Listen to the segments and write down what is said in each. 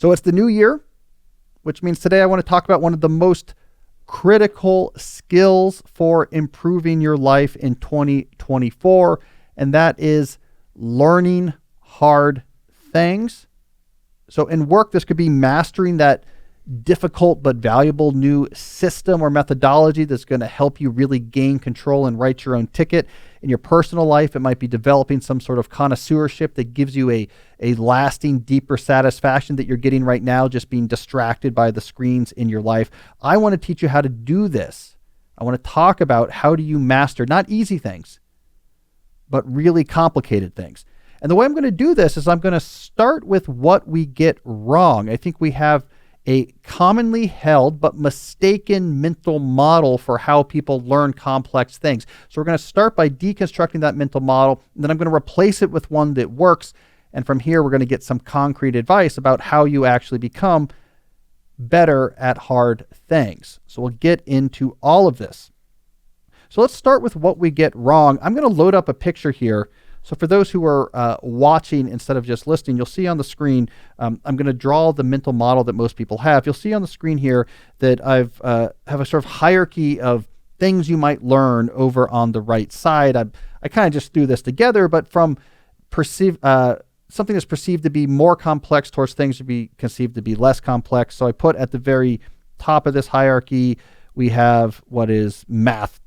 So it's the new year, which means today I want to talk about one of the most critical skills for improving your life in 2024, and that is learning hard things. So in work, this could be mastering that difficult but valuable new system or methodology that's going to help you really gain control and write your own ticket. In your personal life, it might be developing some sort of connoisseurship that gives you a lasting, deeper satisfaction that you're getting right now, just being distracted by the screens in your life. I want to teach you how to do this. I want to talk about how do you master not easy things, but really complicated things. And the way I'm going to do this is I'm going to start with what we get wrong. I think we have a commonly held but mistaken mental model for how people learn complex things. So we're going to start by deconstructing that mental model, and then I'm going to replace it with one that works. And from here, we're going to get some concrete advice about how you actually become better at hard things. So we'll get into all of this. So let's start with what we get wrong. I'm going to load up a picture here. So for those who are watching instead of just listening, you'll see on the screen, I'm going to draw the mental model that most people have. You'll see on the screen here that I've have a sort of hierarchy of things you might learn over on the right side. I kind of just threw this together, but from something that's perceived to be more complex towards things to be conceived to be less complex. So I put at the very top of this hierarchy, we have what is math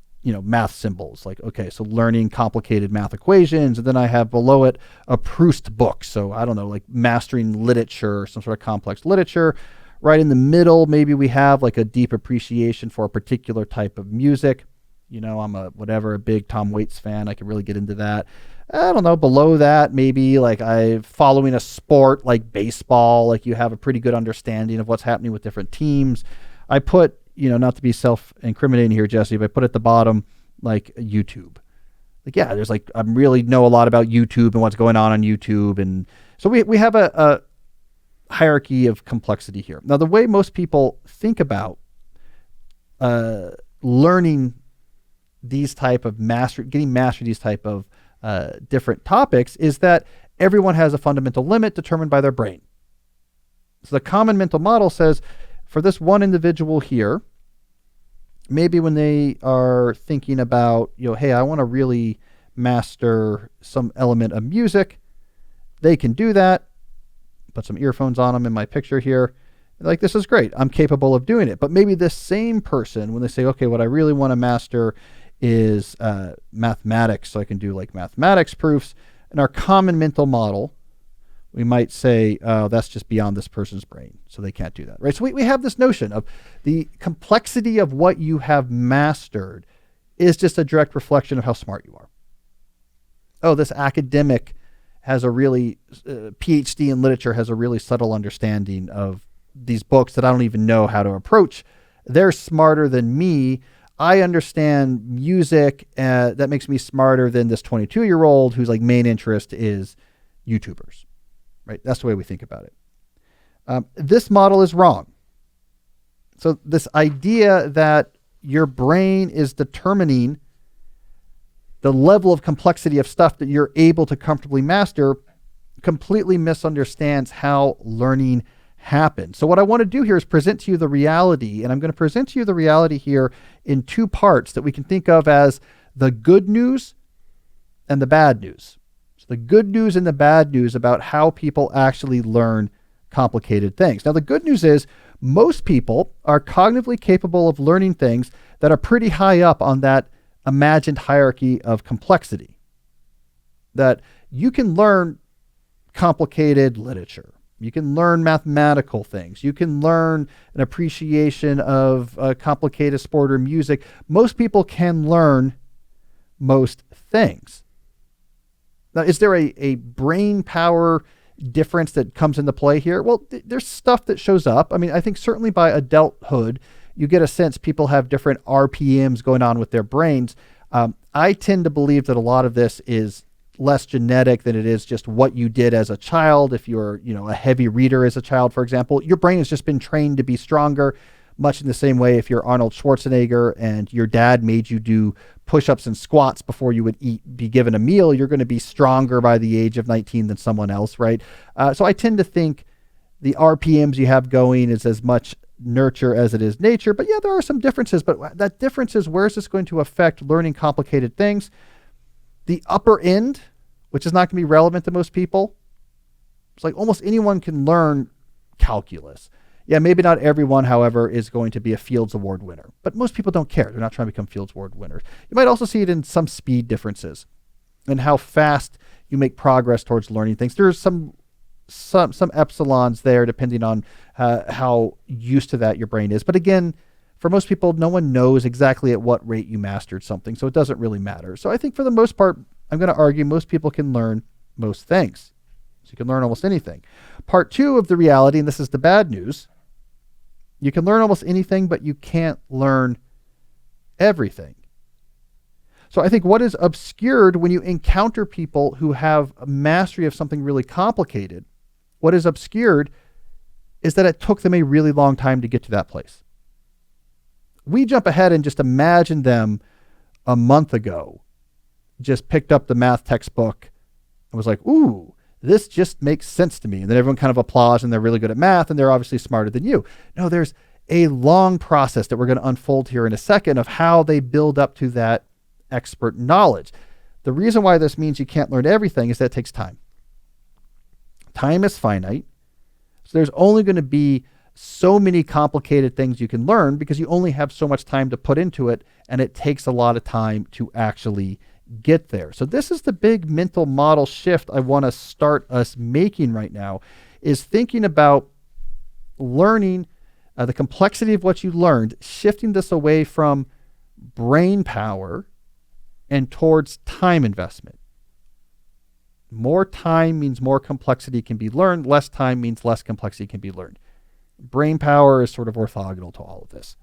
symbols, like, okay, so learning complicated math equations. And then I have below it a Proust book. So I don't know, like mastering literature, some sort of complex literature. Right in the middle, maybe we have like a deep appreciation for a particular type of music. I'm a big Tom Waits fan. I can really get into that. I don't know, below that, maybe like I'm following a sport like baseball, like you have a pretty good understanding of what's happening with different teams. I put, not to be self-incriminating here, Jesse, but I put at the bottom, like YouTube. Like, yeah, there's like, I really know a lot about YouTube and what's going on YouTube. And so we have a hierarchy of complexity here. Now, the way most people think about learning these type of getting mastery these type of different topics is that everyone has a fundamental limit determined by their brain. So the common mental model says, for this one individual here, maybe when they are thinking about, hey, I want to really master some element of music, they can do that. Put some earphones on them in my picture here. Like, this is great. I'm capable of doing it. But maybe this same person, when they say, okay, what I really want to master is mathematics, so I can do like mathematics proofs. In our common mental model, we might say, that's just beyond this person's brain, so they can't do that, right? So we have this notion of the complexity of what you have mastered is just a direct reflection of how smart you are. Oh, this academic has a really, PhD in literature has a really subtle understanding of these books that I don't even know how to approach. They're smarter than me. I understand music. That makes me smarter than this 22-year-old whose like main interest is YouTubers. Right? That's the way we think about it. This model is wrong. So this idea that your brain is determining the level of complexity of stuff that you're able to comfortably master completely misunderstands how learning happens. So what I want to do here is present to you the reality, and I'm going to present to you the reality here in two parts that we can think of as the good news and the bad news. The good news and the bad news about how people actually learn complicated things. Now, the good news is most people are cognitively capable of learning things that are pretty high up on that imagined hierarchy of complexity. That you can learn complicated literature. You can learn mathematical things. You can learn an appreciation of complicated sport or music. Most people can learn most things. Now, is there a brain power difference that comes into play here? Well, there's stuff that shows up. I mean, I think certainly by adulthood, you get a sense people have different RPMs going on with their brains. I tend to believe that a lot of this is less genetic than it is just what you did as a child. If you're, a heavy reader as a child, for example, your brain has just been trained to be stronger, much in the same way if you're Arnold Schwarzenegger and your dad made you do push-ups and squats before you would be given a meal, you're going to be stronger by the age of 19 than someone else, right? So I tend to think The RPMs you have going is as much nurture as it is nature. But yeah, there are some differences. But that difference is, where is this going to affect learning complicated things? The upper end, which is not going to be relevant to most people. It's like almost anyone can learn calculus. Yeah, maybe not everyone, however, is going to be a Fields Award winner. But most people don't care. They're not trying to become Fields Award winners. You might also see it in some speed differences and how fast you make progress towards learning things. There's some epsilons there depending on how used to that your brain is. But again, for most people, no one knows exactly at what rate you mastered something, so it doesn't really matter. So I think for the most part, I'm going to argue most people can learn most things. So you can learn almost anything. Part two of the reality, and this is the bad news, you can learn almost anything, but you can't learn everything. So I think what is obscured when you encounter people who have a mastery of something really complicated, what is obscured is that it took them a really long time to get to that place. We jump ahead and just imagine them a month ago, just picked up the math textbook and was like, ooh, this just makes sense to me. And then everyone kind of applauds and they're really good at math and they're obviously smarter than you. No, there's a long process that we're going to unfold here in a second of how they build up to that expert knowledge. The reason why this means you can't learn everything is that it takes time. Time is finite. So there's only going to be so many complicated things you can learn because you only have so much time to put into it, and it takes a lot of time to actually get there. So this is the big mental model shift I want to start us making right now, is thinking about learning the complexity of what you learned, shifting this away from brain power and towards time investment. More time means more complexity can be learned. Less time means less complexity can be learned. Brain power is sort of orthogonal to all of this.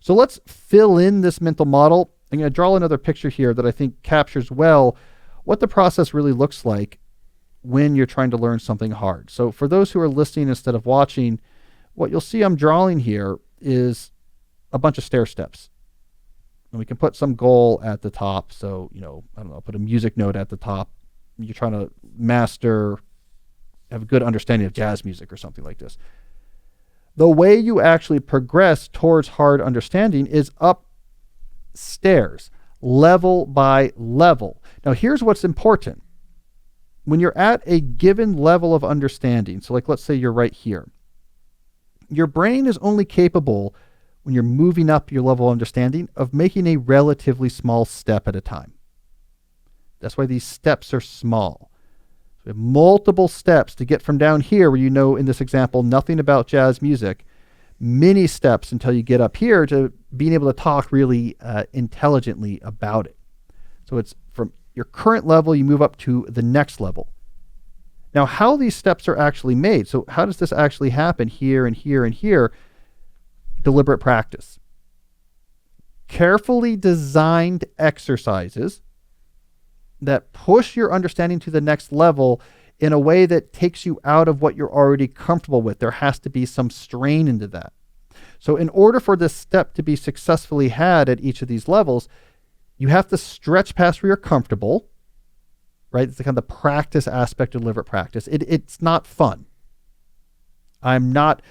So let's fill in this mental model. I'm going to draw another picture here that I think captures well what the process really looks like when you're trying to learn something hard. So for those who are listening instead of watching, what you'll see I'm drawing here is a bunch of stair steps. And we can put some goal at the top. So, I don't know, put a music note at the top. You're trying to master, have a good understanding of jazz music or something like this. The way you actually progress towards hard understanding is up stairs, level by level. Now, here's what's important. When you're at a given level of understanding, so like let's say you're right here, your brain is only capable, when you're moving up your level of understanding, of making a relatively small step at a time. That's why these steps are small. So we have multiple steps to get from down here, where in this example, nothing about jazz music, many steps until you get up here to being able to talk really intelligently about it. So it's from your current level, you move up to the next level. Now, how these steps are actually made, so how does this actually happen here and here and here? Deliberate practice. Carefully designed exercises that push your understanding to the next level in a way that takes you out of what you're already comfortable with. There has to be some strain into that. So in order for this step to be successfully had at each of these levels, you have to stretch past where you're comfortable, right? It's the kind of the practice aspect of deliberate practice. It's not fun. I'm not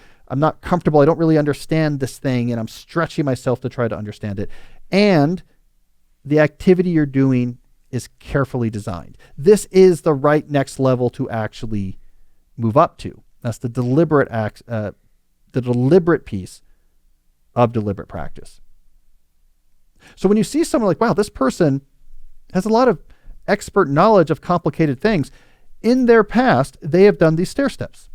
comfortable. I don't really understand this thing, and I'm stretching myself to try to understand it. And the activity you're doing is carefully designed. This is the right next level to actually move up to. That's the deliberate piece of deliberate practice. So when you see someone like, wow, this person has a lot of expert knowledge of complicated things, in their past, they have done these stair steps.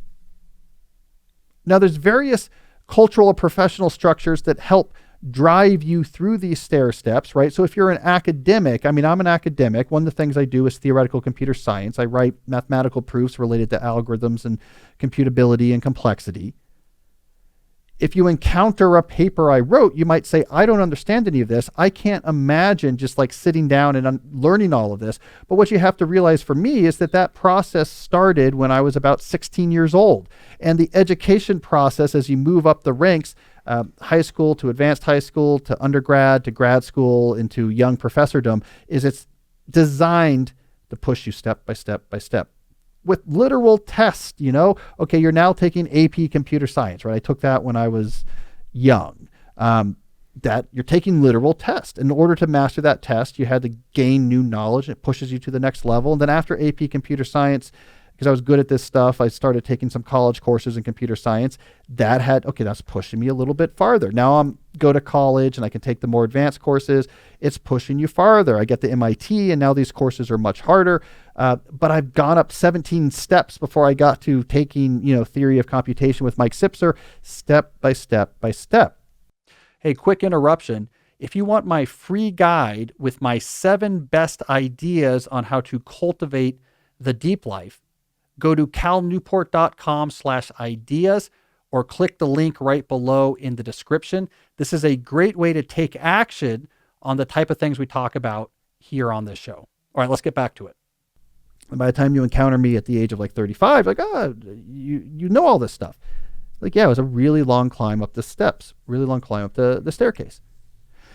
Now, there's various cultural or professional structures that help drive you through these stair steps, right? So if you're an academic, I'm an academic. One of the things I do is theoretical computer science. I write mathematical proofs related to algorithms and computability and complexity. If you encounter a paper I wrote, you might say, I don't understand any of this. I can't imagine just like sitting down and learning all of this. But what you have to realize for me is that process started when I was about 16 years old. And the education process, as you move up the ranks, high school to advanced high school to undergrad to grad school into young professordom, it's designed to push you step by step by step. with literal tests, okay, you're now taking AP computer science, right? I took that when I was young. That you're taking literal tests. In order to master that test, you had to gain new knowledge. It pushes you to the next level. And then after AP computer science, because I was good at this stuff, I started taking some college courses in computer science. That's pushing me a little bit farther. Now I'm go to college and I can take the more advanced courses. It's pushing you farther. I get to MIT and now these courses are much harder. But I've gone up 17 steps before I got to taking, theory of computation with Mike Sipser, step by step by step. Hey, quick interruption. If you want my free guide with my 7 best ideas on how to cultivate the deep life, go to calnewport.com/ideas or click the link right below in the description. This is a great way to take action on the type of things we talk about here on this show. All right, let's get back to it. And by the time you encounter me at the age of 35, you know all this stuff. It was a really long climb up the steps, really long climb up the staircase.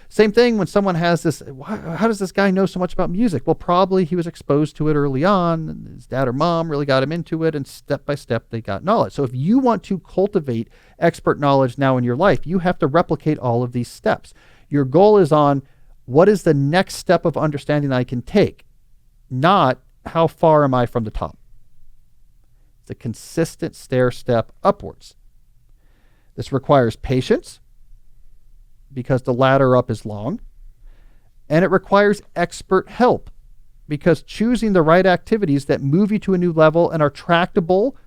Same thing when someone has this, how does this guy know so much about music? Well, probably he was exposed to it early on, and his dad or mom really got him into it, and step by step they got knowledge. So if you want to cultivate expert knowledge now in your life, you have to replicate all of these steps. Your goal is on what is the next step of understanding I can take, not how far am I from the top. It's a consistent stair step upwards. This requires patience because the ladder up is long, and it requires expert help because choosing the right activities that move you to a new level and are tractable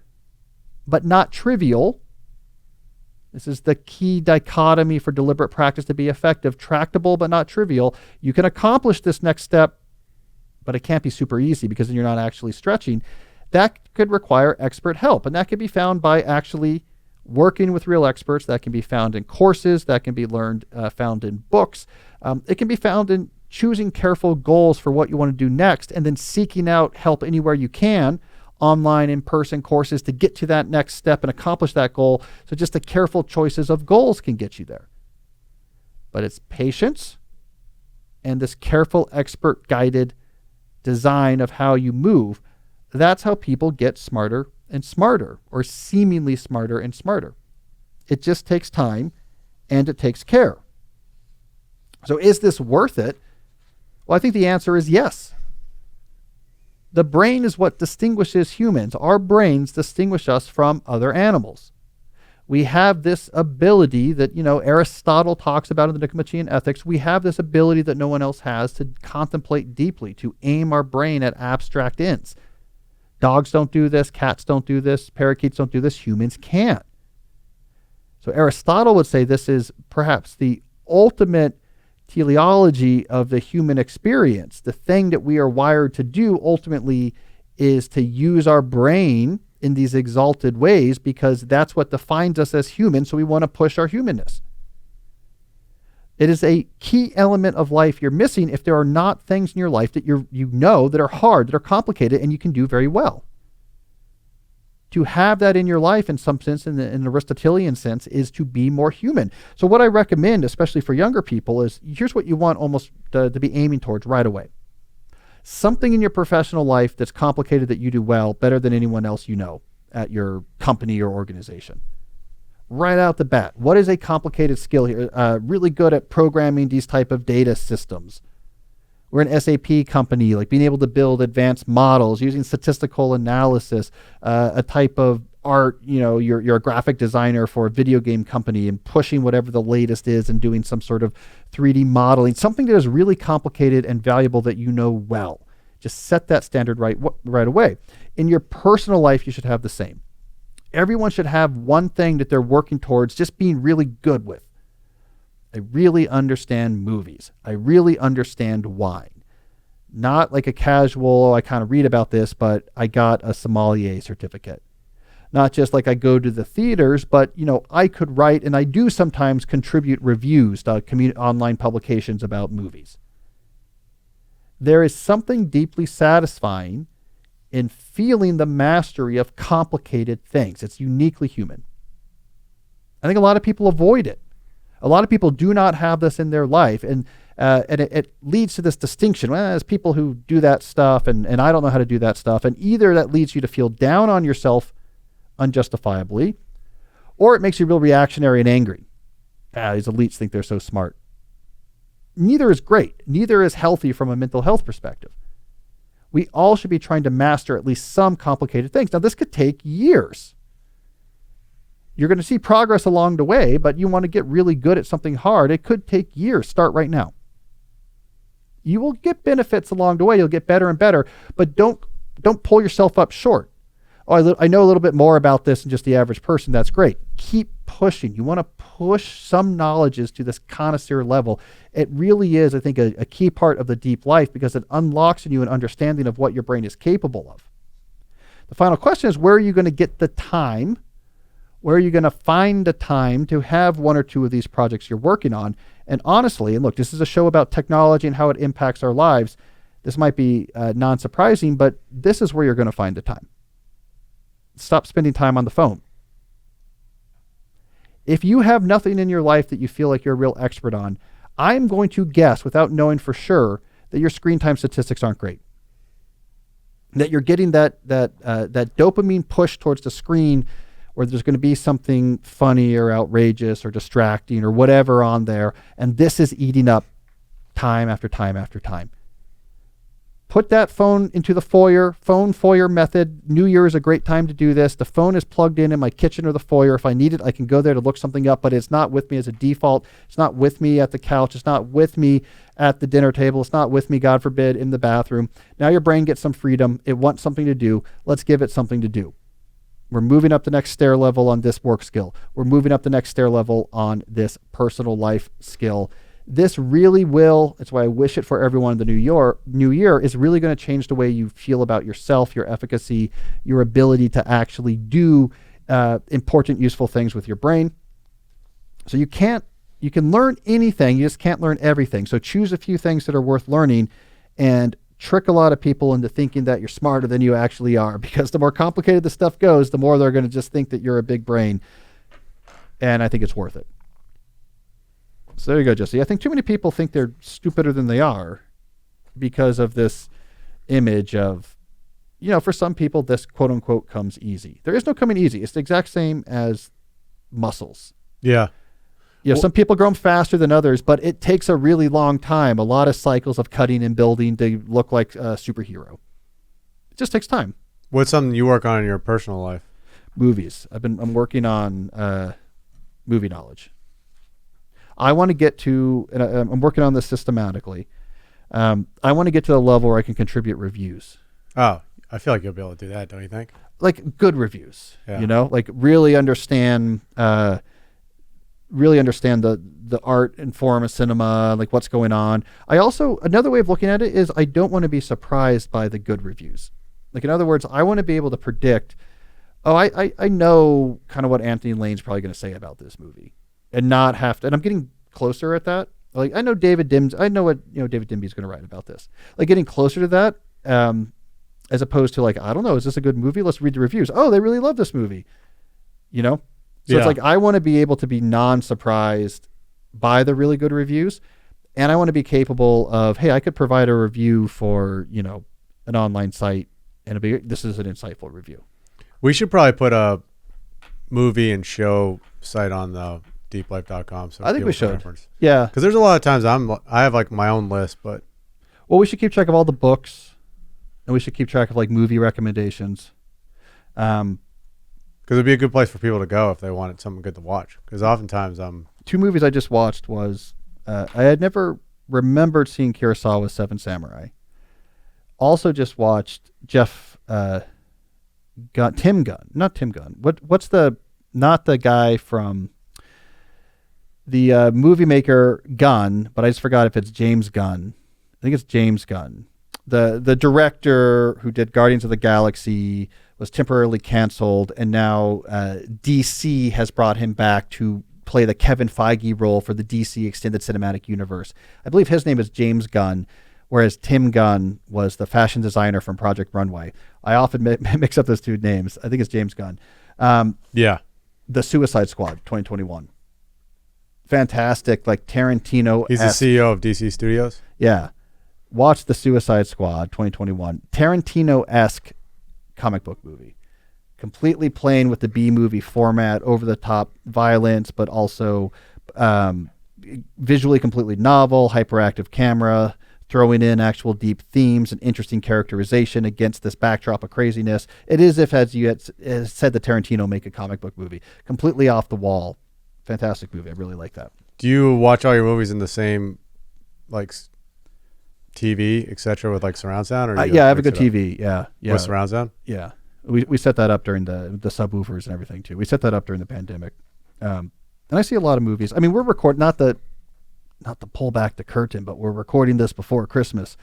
but not trivial. This is the key dichotomy for deliberate practice to be effective: tractable but not trivial. You can accomplish this next step, but it can't be super easy because then you're not actually stretching. That could require expert help, and that can be found by actually working with real experts. That can be found in courses, that can be found in books. It can be found in choosing careful goals for what you want to do next, and then seeking out help anywhere you can, online, in-person courses, to get to that next step and accomplish that goal. So just the careful choices of goals can get you there. But it's patience and this careful, expert-guided design of how you move. That's how people get smarter and smarter, or seemingly smarter and smarter. It just takes time and it takes care. So is this worth it? Well, I think the answer is yes. The brain is what distinguishes humans. Our brains distinguish us from other animals. We have this ability that, Aristotle talks about in the Nicomachean Ethics. We have this ability that no one else has to contemplate deeply, to aim our brain at abstract ends. Dogs don't do this, cats don't do this, parakeets don't do this, humans can't. So Aristotle would say this is perhaps the ultimate teleology of the human experience. The thing that we are wired to do ultimately is to use our brain in these exalted ways because that's what defines us as humans, so we want to push our humanness. It is a key element of life you're missing if there are not things in your life that that are hard, that are complicated, and you can do very well. To have that in your life, in some sense, in an Aristotelian sense, is to be more human. So what I recommend, especially for younger people, is here's what you want almost to be aiming towards right away. Something in your professional life that's complicated that you do well, better than anyone else at your company or organization. Right out the bat, what is a complicated skill here? Really good at programming these type of data systems. We're an SAP company, being able to build advanced models using statistical analysis, a type of art, you're a graphic designer for a video game company and pushing whatever the latest is and doing some sort of 3D modeling, something that is really complicated and valuable that you know well. Just set that standard right away. In your personal life, you should have the same. Everyone should have one thing that they're working towards just being really good with. I really understand movies. I really understand wine. Not like a casual, I kind of read about this, but I got a sommelier certificate. Not just like I go to the theaters, but I could write, and I do sometimes contribute reviews to online publications about movies. There is something deeply satisfying in feeling the mastery of complicated things. It's uniquely human. I think a lot of people avoid it. A lot of people do not have this in their life. And And it leads to this distinction. Well, there's people who do that stuff, and I don't know how to do that stuff. And either that leads you to feel down on yourself unjustifiably, or it makes you real reactionary and angry. These elites think they're so smart. Neither is great. Neither is healthy from a mental health perspective. We all should be trying to master at least some complicated things. Now, this could take years. You're going to see progress along the way, but you want to get really good at something hard. It could take years. Start right now. You will get benefits along the way. You'll get better and better, but don't pull yourself up short. Oh, I know a little bit more about this than just the average person. That's great. Keep pushing. You want to push some knowledges to this connoisseur level. It really is, I think, a key part of the deep life because it unlocks in you an understanding of what your brain is capable of. The final question is, where are you going to get the time? Where are you going to find the time to have one or two of these projects you're working on? And honestly, and look, this is a show about technology and how it impacts our lives. This might be non-surprising, but this is where you're going to find the time. Stop spending time on the phone. If you have nothing in your life that you feel like you're a real expert on, I'm going to guess without knowing for sure that your screen time statistics aren't great. That you're getting that dopamine push towards the screen where there's going to be something funny or outrageous or distracting or whatever on there, and this is eating up time after time after time. Put that phone into the phone foyer method. New Year is a great time to do this. The phone is plugged in my kitchen or the foyer. If I need it, I can go there to look something up, but it's not with me as a default. It's not with me at the couch. It's not with me at the dinner table. It's not with me, God forbid, in the bathroom. Now your brain gets some freedom. It wants something to do. Let's give it something to do. We're moving up the next stair level on this work skill. We're moving up the next stair level on this personal life skill. This really will, that's why I wish it for everyone in the new year, is really going to change the way you feel about yourself, your efficacy, your ability to actually do important, useful things with your brain. So you can learn anything, you just can't learn everything. So choose a few things that are worth learning and trick a lot of people into thinking that you're smarter than you actually are, because the more complicated the stuff goes, the more they're going to just think that you're a big brain. And I think it's worth it. So there you go, Jesse. I think too many people think they're stupider than they are because of this image of, for some people, this quote unquote comes easy. There is no coming easy. It's the exact same as muscles. Yeah. Some people grow them faster than others, but it takes a really long time. A lot of cycles of cutting and building to look like a superhero. It just takes time. What's something you work on in your personal life? Movies. I'm working on movie knowledge. I want to get to, and I'm working on this systematically. I want to get to the level where I can contribute reviews. Oh, I feel like you'll be able to do that, don't you think? Like good reviews, yeah. Like really understand the art and form of cinema, like what's going on. Another way of looking at it is I don't want to be surprised by the good reviews. Like, in other words, I want to be able to predict, I know kind of what Anthony Lane's probably going to say about this movie. And not have to, and I'm getting closer at that. Like, I know what David Dimby's going to write about this. Like, getting closer to that, as opposed to like, I don't know, is this a good movie? Let's read the reviews. Oh, they really love this movie. So It's like, I want to be able to be non-surprised by the really good reviews. And I want to be capable of, hey, I could provide a review for, an online site and this is an insightful review. We should probably put a movie and show site on the deeplife.com. So I think we should. Reference. Yeah. Because there's a lot of times I have like my own list, but. Well, we should keep track of all the books and we should keep track of like movie recommendations. Because it'd be a good place for people to go if they wanted something good to watch. Because oftentimes two movies I just watched was, I had never remembered seeing Kurosawa's Seven Samurai. Also just watched Tim Gunn. Not the guy from the movie maker Gunn, but I just forgot if it's James Gunn. I think it's James Gunn. The director who did Guardians of the Galaxy was temporarily canceled, and now DC has brought him back to play the Kevin Feige role for the DC Extended Cinematic Universe. I believe his name is James Gunn, whereas Tim Gunn was the fashion designer from Project Runway. I often mix up those two names. I think it's James Gunn. Yeah. The Suicide Squad, 2021. fantastic, like Tarantino. He's the CEO of DC Studios. Yeah. Watch The Suicide Squad 2021. Tarantino-esque comic book movie. Completely playing with the B-movie format, over-the-top violence, but also visually completely novel, hyperactive camera, throwing in actual deep themes and interesting characterization against this backdrop of craziness. It is as you had said, the Tarantino make a comic book movie. Completely off the wall. Fantastic movie. I really like that. Do you watch all your movies in the same, like, TV, etc., with like surround sound? Or yeah, I have a good TV. Yeah. With surround sound? Yeah. We set that up during the subwoofers and everything too. We set that up during the pandemic. And I see a lot of movies. I mean, we're recording, not to pull back the curtain, but we're recording this before Christmas.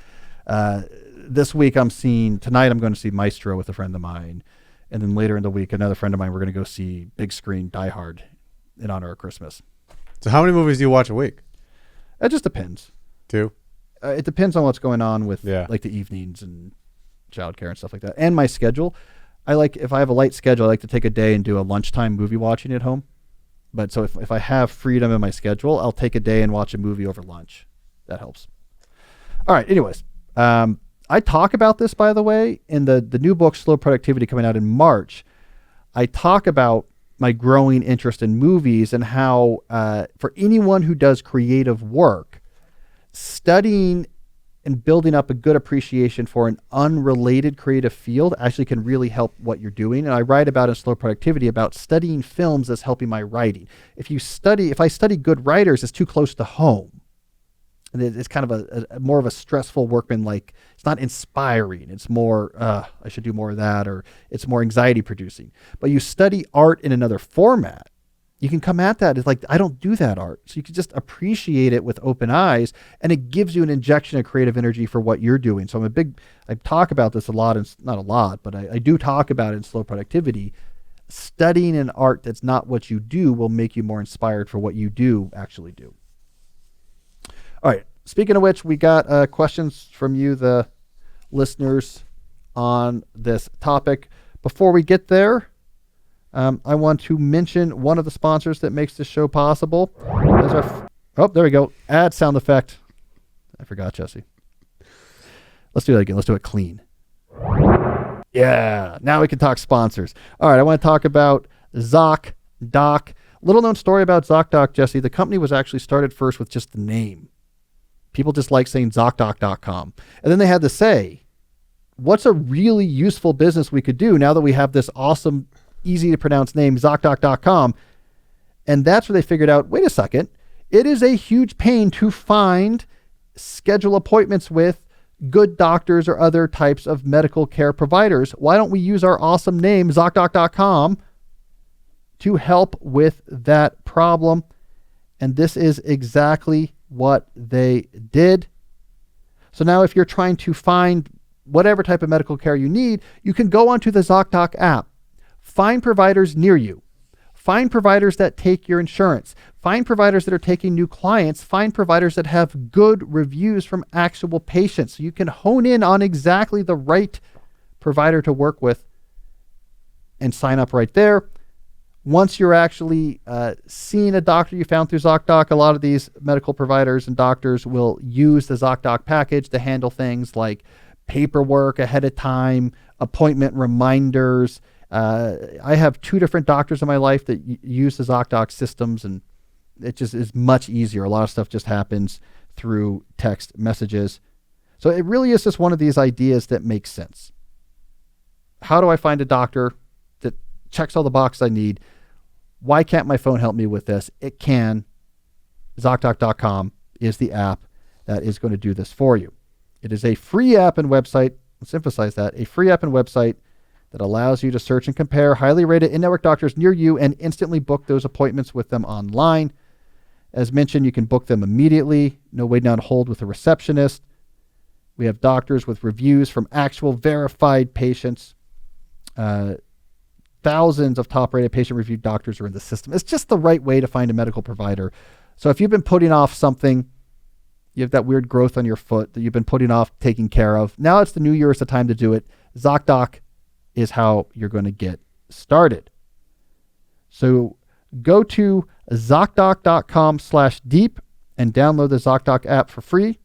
This week tonight I'm going to see Maestro with a friend of mine. And then later in the week, another friend of mine, we're going to go see big screen Die Hard in honor of Christmas. So how many movies do you watch a week? It just depends. 2? It depends on what's going on with like the evenings and childcare and stuff like that. And my schedule. If I have a light schedule, I like to take a day and do a lunchtime movie watching at home. But so if I have freedom in my schedule, I'll take a day and watch a movie over lunch. That helps. All right. Anyways, I talk about this, by the way, in the new book, Slow Productivity, coming out in March. I talk about my growing interest in movies and how for anyone who does creative work, studying and building up a good appreciation for an unrelated creative field actually can really help what you're doing. And I write about in Slow Productivity about studying films as helping my writing. If I study good writers, it's too close to home. And it's kind of a more of a stressful workman, like it's not inspiring. It's more, I should do more of that, or it's more anxiety producing. But you study art in another format, you can come at that. It's like, I don't do that art. So you can just appreciate it with open eyes, and it gives you an injection of creative energy for what you're doing. So I talk about this a lot, and not a lot, but I do talk about it in Slow Productivity. Studying an art that's not what you do will make you more inspired for what you do actually do. All right. Speaking of which, we got questions from you, the listeners, on this topic. Before we get there, I want to mention one of the sponsors that makes this show possible. There we go. Ad sound effect. I forgot, Jesse. Let's do that again. Let's do it clean. Yeah. Now we can talk sponsors. All right. I want to talk about ZocDoc. Little known story about ZocDoc, Jesse. The company was actually started first with just the name. People just like saying ZocDoc.com. And then they had to say, what's a really useful business we could do now that we have this awesome, easy to pronounce name, ZocDoc.com? And that's where they figured out, wait a second, it is a huge pain to schedule appointments with good doctors or other types of medical care providers. Why don't we use our awesome name, ZocDoc.com, to help with that problem? And this is exactly what they did. So now if you're trying to find whatever type of medical care you need, you can go onto the ZocDoc app, find providers near you, find providers that take your insurance, find providers that are taking new clients, find providers that have good reviews from actual patients. So you can hone in on exactly the right provider to work with and sign up right there. Once you're actually seeing a doctor you found through ZocDoc, a lot of these medical providers and doctors will use the ZocDoc package to handle things like paperwork ahead of time, appointment reminders. I have 2 different doctors in my life that use the ZocDoc systems, and it just is much easier. A lot of stuff just happens through text messages. So it really is just one of these ideas that makes sense. How do I find a doctor that checks all the boxes I need? Why can't my phone help me with this? It can. ZocDoc.com is the app that is going to do this for you. It is a free app and website. Let's emphasize that. A free app and website that allows you to search and compare highly rated in-network doctors near you and instantly book those appointments with them online. As mentioned, you can book them immediately. No waiting on hold with a receptionist. We have doctors with reviews from actual verified patients. Thousands of top-rated patient-reviewed doctors are in the system. It's just the right way to find a medical provider. So if you've been putting off something, you have that weird growth on your foot that you've been putting off taking care of, now it's the new year, it's the time to do it. ZocDoc is how you're going to get started. So go to ZocDoc.com/deep and download the ZocDoc app for free.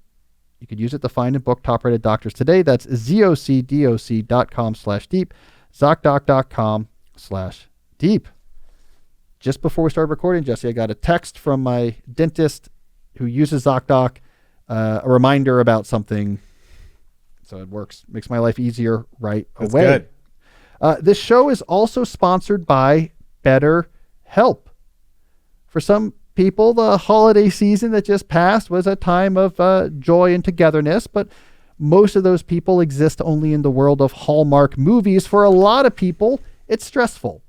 You could use it to find and book top-rated doctors today. That's ZocDoc.com/deep, ZocDoc.com/deep. Just before we started recording, Jesse, I got a text from my dentist who uses ZocDoc, a reminder about something. So it works, makes my life easier right That's away. good. This show is also sponsored by BetterHelp. For some people, the holiday season that just passed was a time of joy and togetherness, but most of those people exist only in the world of Hallmark movies. For a lot of people, it's stressful.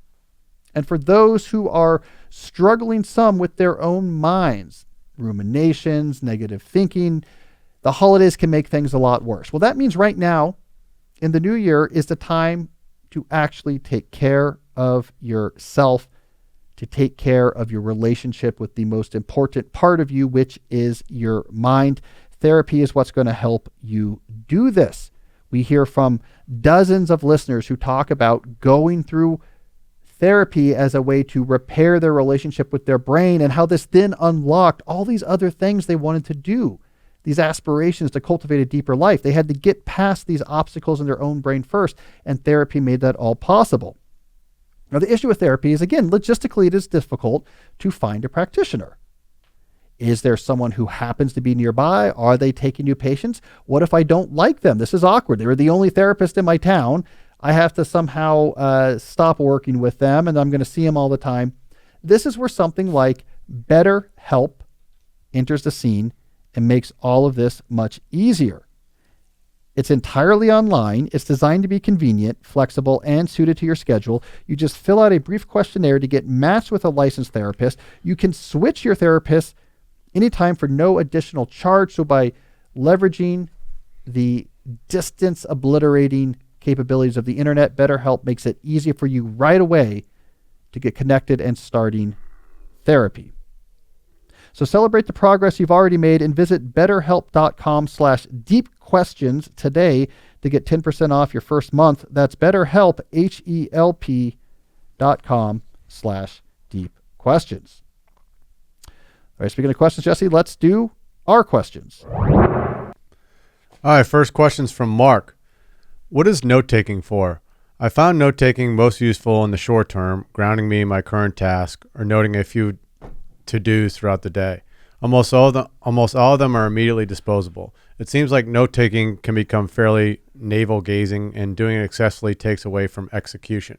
And for those who are struggling some with their own minds, ruminations, negative thinking, the holidays can make things a lot worse. Well, that means right now in the new year is the time to actually take care of yourself, to take care of your relationship with the most important part of you, which is your mind. Therapy is what's going to help you do this. We hear from dozens of listeners who talk about going through therapy as a way to repair their relationship with their brain, and how this then unlocked all these other things they wanted to do, these aspirations to cultivate a deeper life. They had to get past these obstacles in their own brain first, and therapy made that all possible. Now, the issue with therapy is, again, logistically, it is difficult to find a practitioner. Is there someone who happens to be nearby? Are they taking new patients? What if I don't like them? This is awkward. They were the only therapist in my town. I have to somehow stop working with them, and I'm going to see them all the time. This is where something like BetterHelp enters the scene and makes all of this much easier. It's entirely online. It's designed to be convenient, flexible, and suited to your schedule. You just fill out a brief questionnaire to get matched with a licensed therapist. You can switch your therapist anytime for no additional charge. So by leveraging the distance obliterating capabilities of the internet, BetterHelp makes it easy for you right away to get connected and starting therapy. So celebrate the progress you've already made and visit betterhelp.com/deepquestions today to get 10% off your first month. That's BetterHelp, HELP.com/deepquestions. All right, speaking of questions, Jesse, let's do our questions. All right, first question's from Mark. What is note-taking for? I found note-taking most useful in the short term, grounding me in my current task, or noting a few to-dos throughout the day. Almost all of them are immediately disposable. It seems like note-taking can become fairly navel-gazing, and doing it excessively takes away from execution.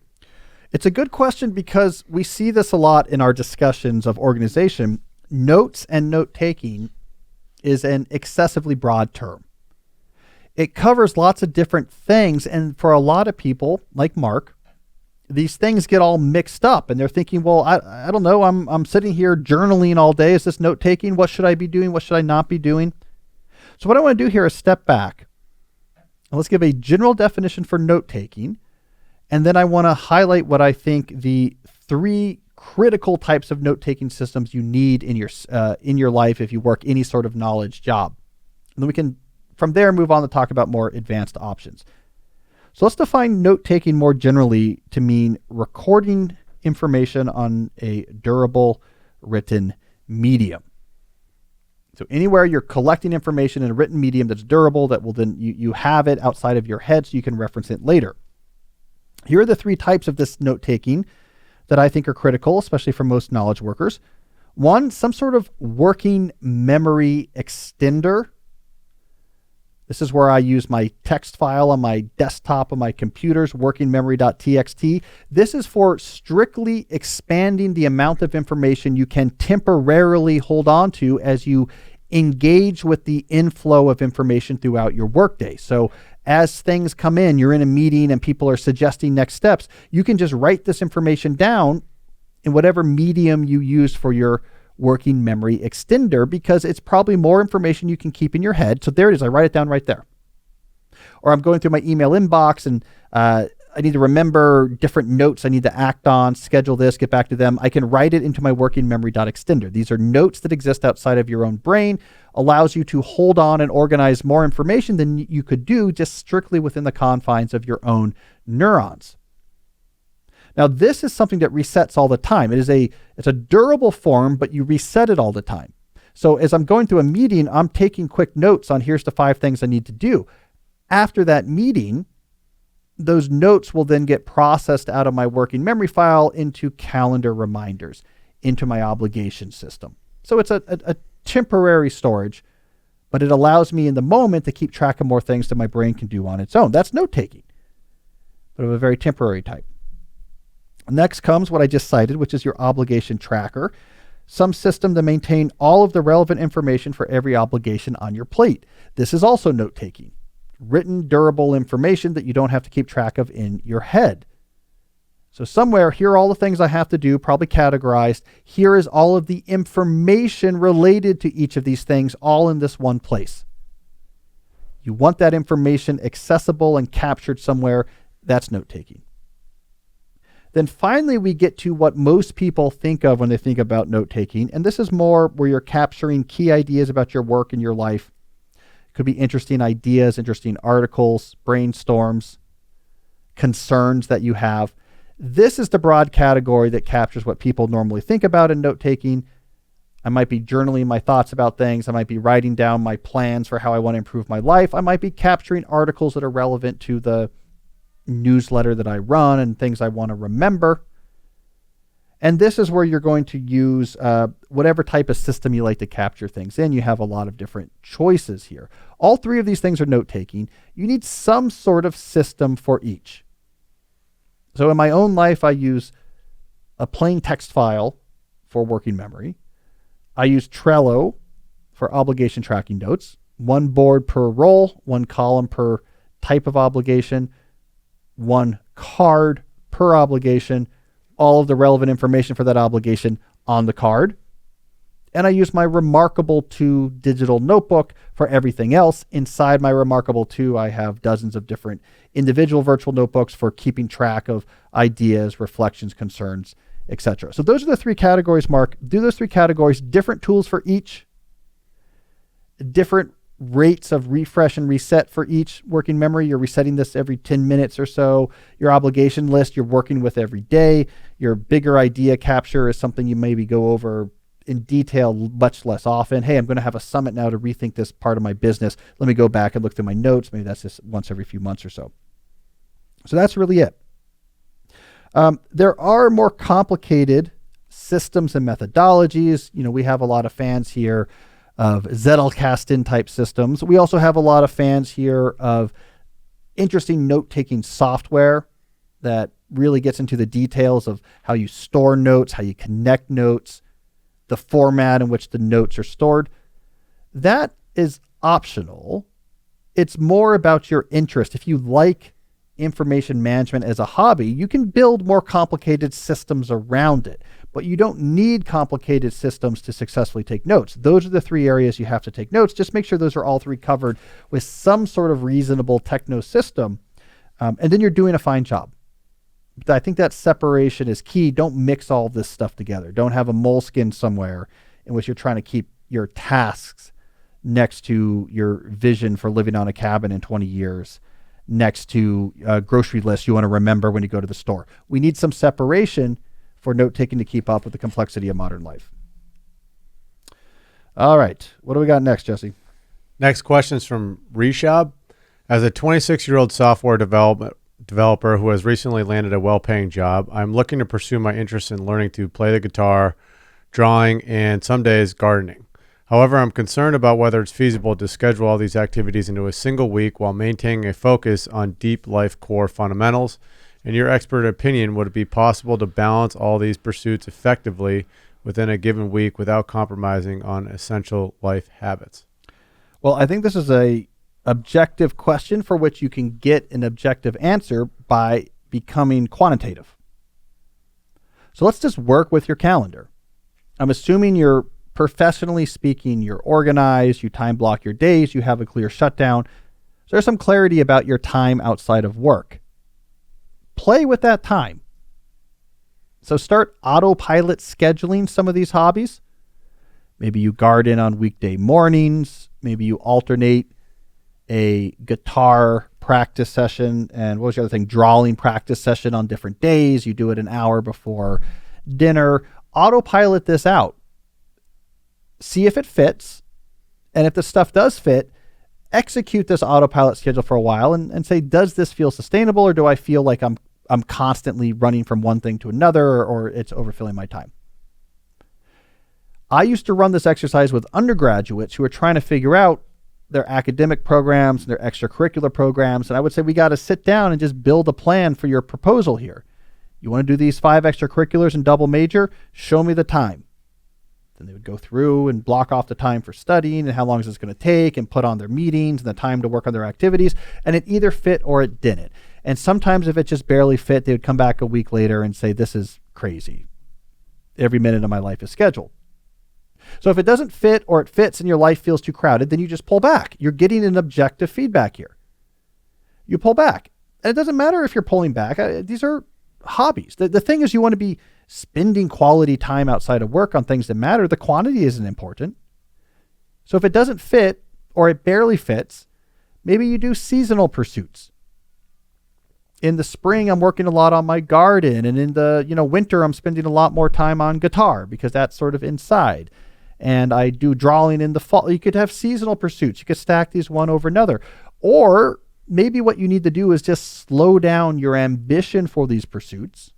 It's a good question because we see this a lot in our discussions of organization. Notes and note-taking is an excessively broad term. It covers lots of different things, and for a lot of people, like Mark, these things get all mixed up, and they're thinking, well, I don't know, I'm sitting here journaling all day. Is this note-taking? What should I be doing? What should I not be doing? So what I want to do here is step back, and let's give a general definition for note-taking, and then I want to highlight what I think the three critical types of note-taking systems you need in your life if you work any sort of knowledge job. And then we can from there move on to talk about more advanced options. So let's define note-taking more generally to mean recording information on a durable written medium. So anywhere you're collecting information in a written medium that's durable, that will then you have it outside of your head so you can reference it later. Here are the three types of this note-taking that I think are critical, especially for most knowledge workers. One, some sort of working memory extender. This is where I use my text file on my desktop on my computer's workingmemory.txt. This is for strictly expanding the amount of information you can temporarily hold on to as you engage with the inflow of information throughout your workday. So as things come in, you're in a meeting and people are suggesting next steps, you can just write this information down in whatever medium you use for your working memory extender, because it's probably more information you can keep in your head. So there it is. I write it down right there. Or I'm going through my email inbox and I need to remember different notes I need to act on, schedule this, get back to them. I can write it into my working memory.extender. These are notes that exist outside of your own brain, allows you to hold on and organize more information than you could do just strictly within the confines of your own neurons. Now, this is something that resets all the time. It's a durable form, but you reset it all the time. So as I'm going through a meeting, I'm taking quick notes on here's the 5 things I need to do. After that meeting, those notes will then get processed out of my working memory file into calendar reminders, into my obligation system. So it's a temporary storage, but it allows me in the moment to keep track of more things that my brain can do on its own. That's note taking, but of a very temporary type. Next comes what I just cited, which is your obligation tracker, some system to maintain all of the relevant information for every obligation on your plate. This is also note taking, written, durable information that you don't have to keep track of in your head. So somewhere, here are all the things I have to do, probably categorized. Here is all of the information related to each of these things, all in this one place. You want that information accessible and captured somewhere. That's note taking. Then finally, we get to what most people think of when they think about note taking. And this is more where you're capturing key ideas about your work and your life. It could be interesting ideas, interesting articles, brainstorms, concerns that you have. This is the broad category that captures what people normally think about in note taking. I might be journaling my thoughts about things. I might be writing down my plans for how I want to improve my life. I might be capturing articles that are relevant to the newsletter that I run and things I want to remember. And this is where you're going to use whatever type of system you like to capture things in. You have a lot of different choices here. All 3 of these things are note taking. You need some sort of system for each. So in my own life, I use a plain text file for working memory. I use Trello for obligation tracking notes, 1 board per role, 1 column per type of obligation, 1 card per obligation, all of the relevant information for that obligation on the card. And I use my Remarkable 2 digital notebook for everything else. Inside my Remarkable 2, I have dozens of different individual virtual notebooks for keeping track of ideas, reflections, concerns, etc. So those are the 3 categories, Mark. Do those 3 categories, different tools for each, different rates of refresh and reset for each working memory. You're resetting this every 10 minutes or so. Your obligation list you're working with every day. Your bigger idea capture is something you maybe go over in detail much less often. Hey, I'm going to have a summit now to rethink this part of my business. Let me go back and look through my notes. Maybe that's just once every few months or so. So that's really it. There are more complicated systems and methodologies. We have a lot of fans here of Zettelkasten type systems. We also have a lot of fans here of interesting note-taking software that really gets into the details of how you store notes, how you connect notes, the format in which the notes are stored. That is optional. It's more about your interest. If you like information management as a hobby, you can build more complicated systems around it, but you don't need complicated systems to successfully take notes. Those are the 3 areas you have to take notes. Just make sure those are all 3 covered with some sort of reasonable techno system, and then you're doing a fine job. But I think that separation is key. Don't mix all this stuff together. Don't have a moleskin somewhere in which you're trying to keep your tasks next to your vision for living on a cabin in 20 years, next to a grocery list you want to remember when you go to the store. We need some separation for note-taking to keep up with the complexity of modern life. All right. What do we got next, Jesse? Next question is from Rishab. As a 26-year-old software developer who has recently landed a well-paying job, I'm looking to pursue my interest in learning to play the guitar, drawing, and some days gardening. However, I'm concerned about whether it's feasible to schedule all these activities into a single week while maintaining a focus on deep life core fundamentals. In your expert opinion, would it be possible to balance all these pursuits effectively within a given week without compromising on essential life habits? Well, I think this is a objective question for which you can get an objective answer by becoming quantitative. So let's just work with your calendar. I'm assuming you're professionally speaking, you're organized, you time block your days, you have a clear shutdown. So there's some clarity about your time outside of work. Play with that time. So start autopilot scheduling some of these hobbies. Maybe you garden on weekday mornings. Maybe you alternate a guitar practice session, and what was the other thing? Drawing practice session on different days. You do it an hour before dinner. Autopilot this out. See if it fits. And if the stuff does fit, execute this autopilot schedule for a while and say, does this feel sustainable, or do I feel like I'm constantly running from one thing to another, or it's overfilling my time? I used to run this exercise with undergraduates who are trying to figure out their academic programs and their extracurricular programs. And I would say, we got to sit down and just build a plan for your proposal here. You want to do these 5 extracurriculars and double major? Show me the time. Then they would go through and block off the time for studying and how long is this going to take, and put on their meetings and the time to work on their activities. And it either fit or it didn't. And sometimes if it just barely fit, they would come back a week later and say, this is crazy. Every minute of my life is scheduled. So if it doesn't fit, or it fits and your life feels too crowded, then you just pull back. You're getting an objective feedback here. You pull back. And it doesn't matter if you're pulling back. These are hobbies. The thing is, you want to be spending quality time outside of work on things that matter. The quantity isn't important. So if it doesn't fit, or it barely fits, maybe you do seasonal pursuits. In the spring, I'm working a lot on my garden. And in the winter, I'm spending a lot more time on guitar because that's sort of inside. And I do drawing in the fall. You could have seasonal pursuits. You could stack these one over another. Or maybe what you need to do is just slow down your ambition for these pursuits.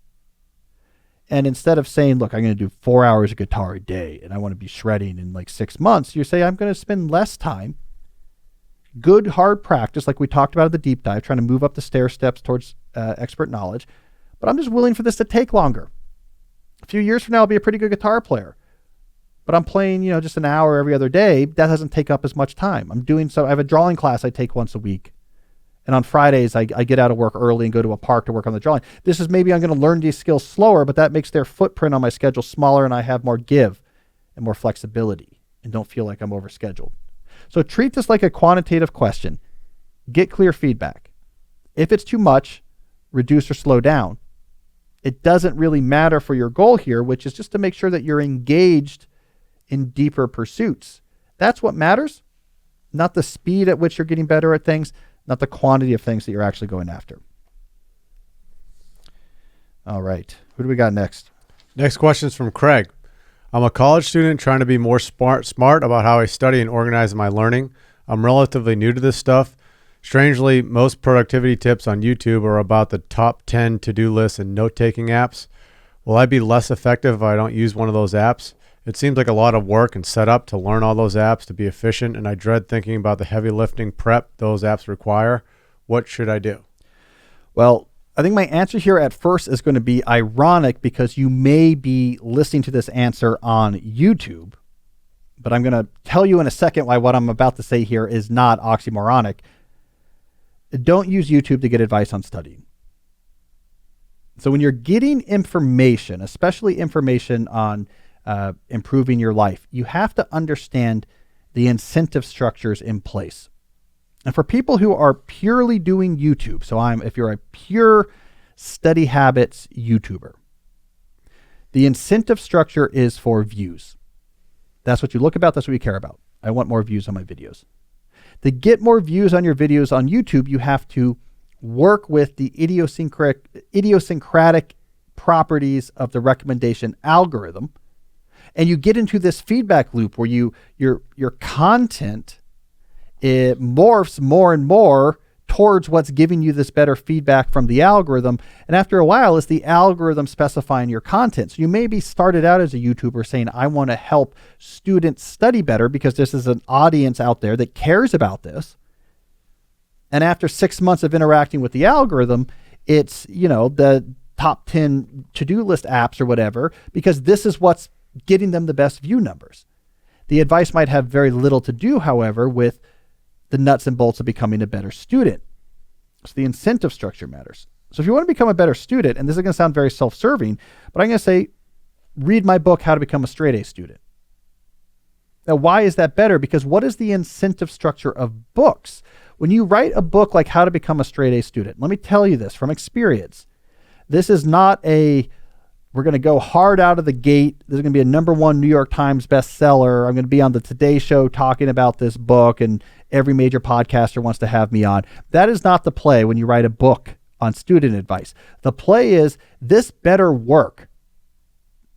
And instead of saying, look, I'm going to do 4 hours of guitar a day and I want to be shredding in like 6 months, you say, I'm going to spend less time. Good hard practice, like we talked about at the deep dive, trying to move up the stair steps towards expert knowledge. But I'm just willing for this to take longer. A few years from now, I'll be a pretty good guitar player. But I'm playing, just an hour every other day. That doesn't take up as much time. I have a drawing class I take once a week. And on Fridays, I get out of work early and go to a park to work on the drawing. This is maybe I'm going to learn these skills slower, but that makes their footprint on my schedule smaller, and I have more give and more flexibility and don't feel like I'm overscheduled. So treat this like a quantitative question. Get clear feedback. If it's too much, reduce or slow down. It doesn't really matter for your goal here, which is just to make sure that you're engaged in deeper pursuits. That's what matters, not the speed at which you're getting better at things, not the quantity of things that you're actually going after. All right. Who do we got next? Next question is from Craig. I'm a college student trying to be more smart about how I study and organize my learning. I'm relatively new to this stuff. Strangely, most productivity tips on YouTube are about the top 10 to-do lists and note-taking apps. Will I be less effective if I don't use one of those apps? It seems like a lot of work and setup to learn all those apps to be efficient, and I dread thinking about the heavy lifting prep those apps require. What should I do? Well, I think my answer here at first is going to be ironic because you may be listening to this answer on YouTube, but I'm going to tell you in a second why what I'm about to say here is not oxymoronic. Don't use YouTube to get advice on studying. So when you're getting information, especially information on improving your life, you have to understand the incentive structures in place. And for people who are purely doing YouTube, so if you're a pure study habits YouTuber, the incentive structure is for views. That's what you look about. That's what you care about. I want more views on my videos. To get more views on your videos on YouTube, you have to work with the idiosyncratic properties of the recommendation algorithm. And you get into this feedback loop where your content, it morphs more and more towards what's giving you this better feedback from the algorithm. And after a while, it's the algorithm specifying your content. So you maybe started out as a YouTuber saying, I want to help students study better because this is an audience out there that cares about this. And after 6 months of interacting with the algorithm, it's, the top 10 to-do list apps or whatever, because this is what's getting them the best view numbers. The advice might have very little to do, however, with the nuts and bolts of becoming a better student. So the incentive structure matters. So if you want to become a better student, and this is going to sound very self-serving, but I'm going to say, read my book, How to Become a Straight A Student. Now, why is that better? Because what is the incentive structure of books? When you write a book like How to Become a Straight A Student, let me tell you this from experience. This is not we're going to go hard out of the gate. This is going to be a #1 New York Times bestseller. I'm going to be on the Today Show talking about this book, and every major podcaster wants to have me on. That is not the play when you write a book on student advice. The play is this better work.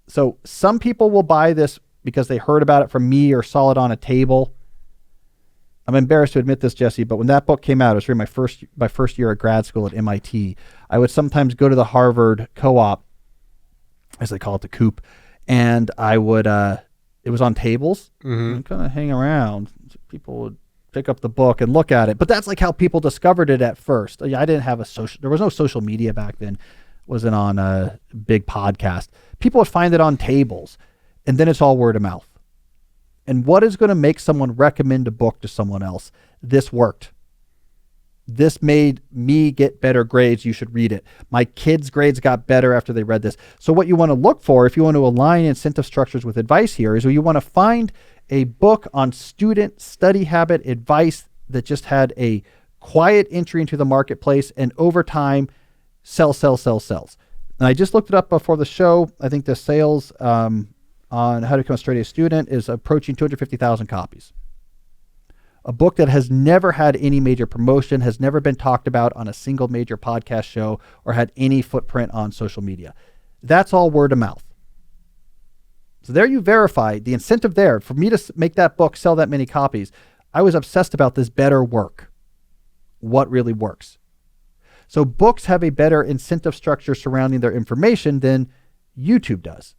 So some people will buy this because they heard about it from me or saw it on a table. I'm embarrassed to admit this, Jesse, but when that book came out, it was during my first year at grad school at MIT. I would sometimes go to the Harvard co-op, as they call it, the coop, and I would, it was on tables, and kind of hang around. People would pick up the book and look at it. But that's like how people discovered it at first. I didn't have there was no social media back then. It wasn't on a big podcast. People would find it on tables, and then it's all word of mouth. And what is going to make someone recommend a book to someone else? This worked. This made me get better grades. You should read it. My kids' grades got better after they read this. So what you want to look for, if you want to align incentive structures with advice here, is you want to find a book on student study habit advice that just had a quiet entry into the marketplace and over time sells. And I just looked it up before the show. I think the sales on How to Become a Straight A Student is approaching 250,000 copies. A book that has never had any major promotion, has never been talked about on a single major podcast show, or had any footprint on social media. That's all word of mouth. So there you verify the incentive there. For me to make that book sell that many copies, I was obsessed about this better work. What really works? So books have a better incentive structure surrounding their information than YouTube does.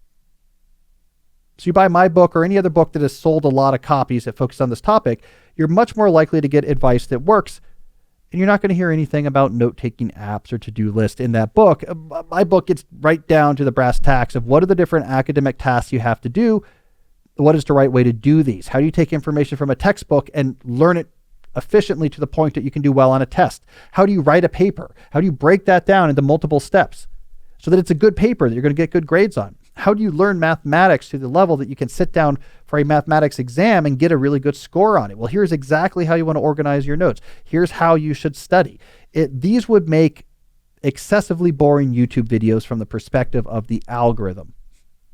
So you buy my book or any other book that has sold a lot of copies that focus on this topic, you're much more likely to get advice that works. And you're not going to hear anything about note-taking apps or to-do list in that book. My book gets right down to the brass tacks of what are the different academic tasks you have to do. What is the right way to do these? How do you take information from a textbook and learn it efficiently to the point that you can do well on a test? How do you write a paper? How do you break that down into multiple steps so that it's a good paper that you're going to get good grades on? How do you learn mathematics to the level that you can sit down for a mathematics exam and get a really good score on it? Well, here's exactly how you want to organize your notes. Here's how you should study. These would make excessively boring YouTube videos from the perspective of the algorithm,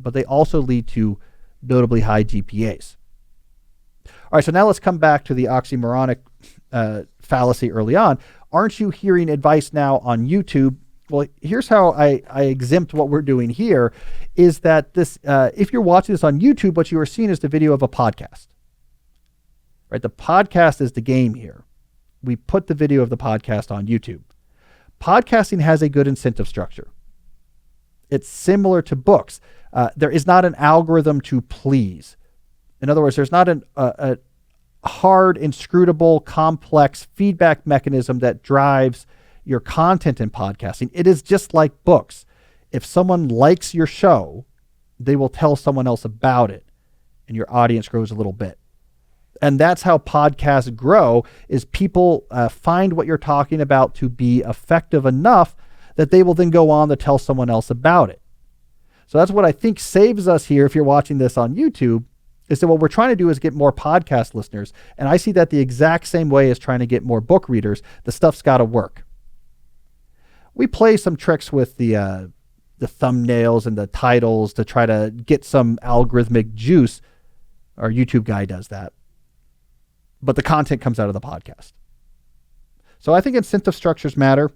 but they also lead to notably high GPAs. All right, so now let's come back to the oxymoronic fallacy early on. Aren't you hearing advice now on YouTube? Well, here's how I exempt what we're doing here is that this, if you're watching this on YouTube, what you are seeing is the video of a podcast, right? The podcast is the game here. We put the video of the podcast on YouTube. Podcasting has a good incentive structure. It's similar to books. There is not an algorithm to please. In other words, there's not a hard, inscrutable, complex feedback mechanism that drives your content in podcasting. It is just like books. If someone likes your show, they will tell someone else about it, and your audience grows a little bit. And that's how podcasts grow, is people find what you're talking about to be effective enough that they will then go on to tell someone else about it. So that's what I think saves us here if you're watching this on YouTube, is that what we're trying to do is get more podcast listeners. And I see that the exact same way as trying to get more book readers. The stuff's got to work. We play some tricks with the thumbnails and the titles to try to get some algorithmic juice. Our YouTube guy does that. But the content comes out of the podcast. So I think incentive structures matter.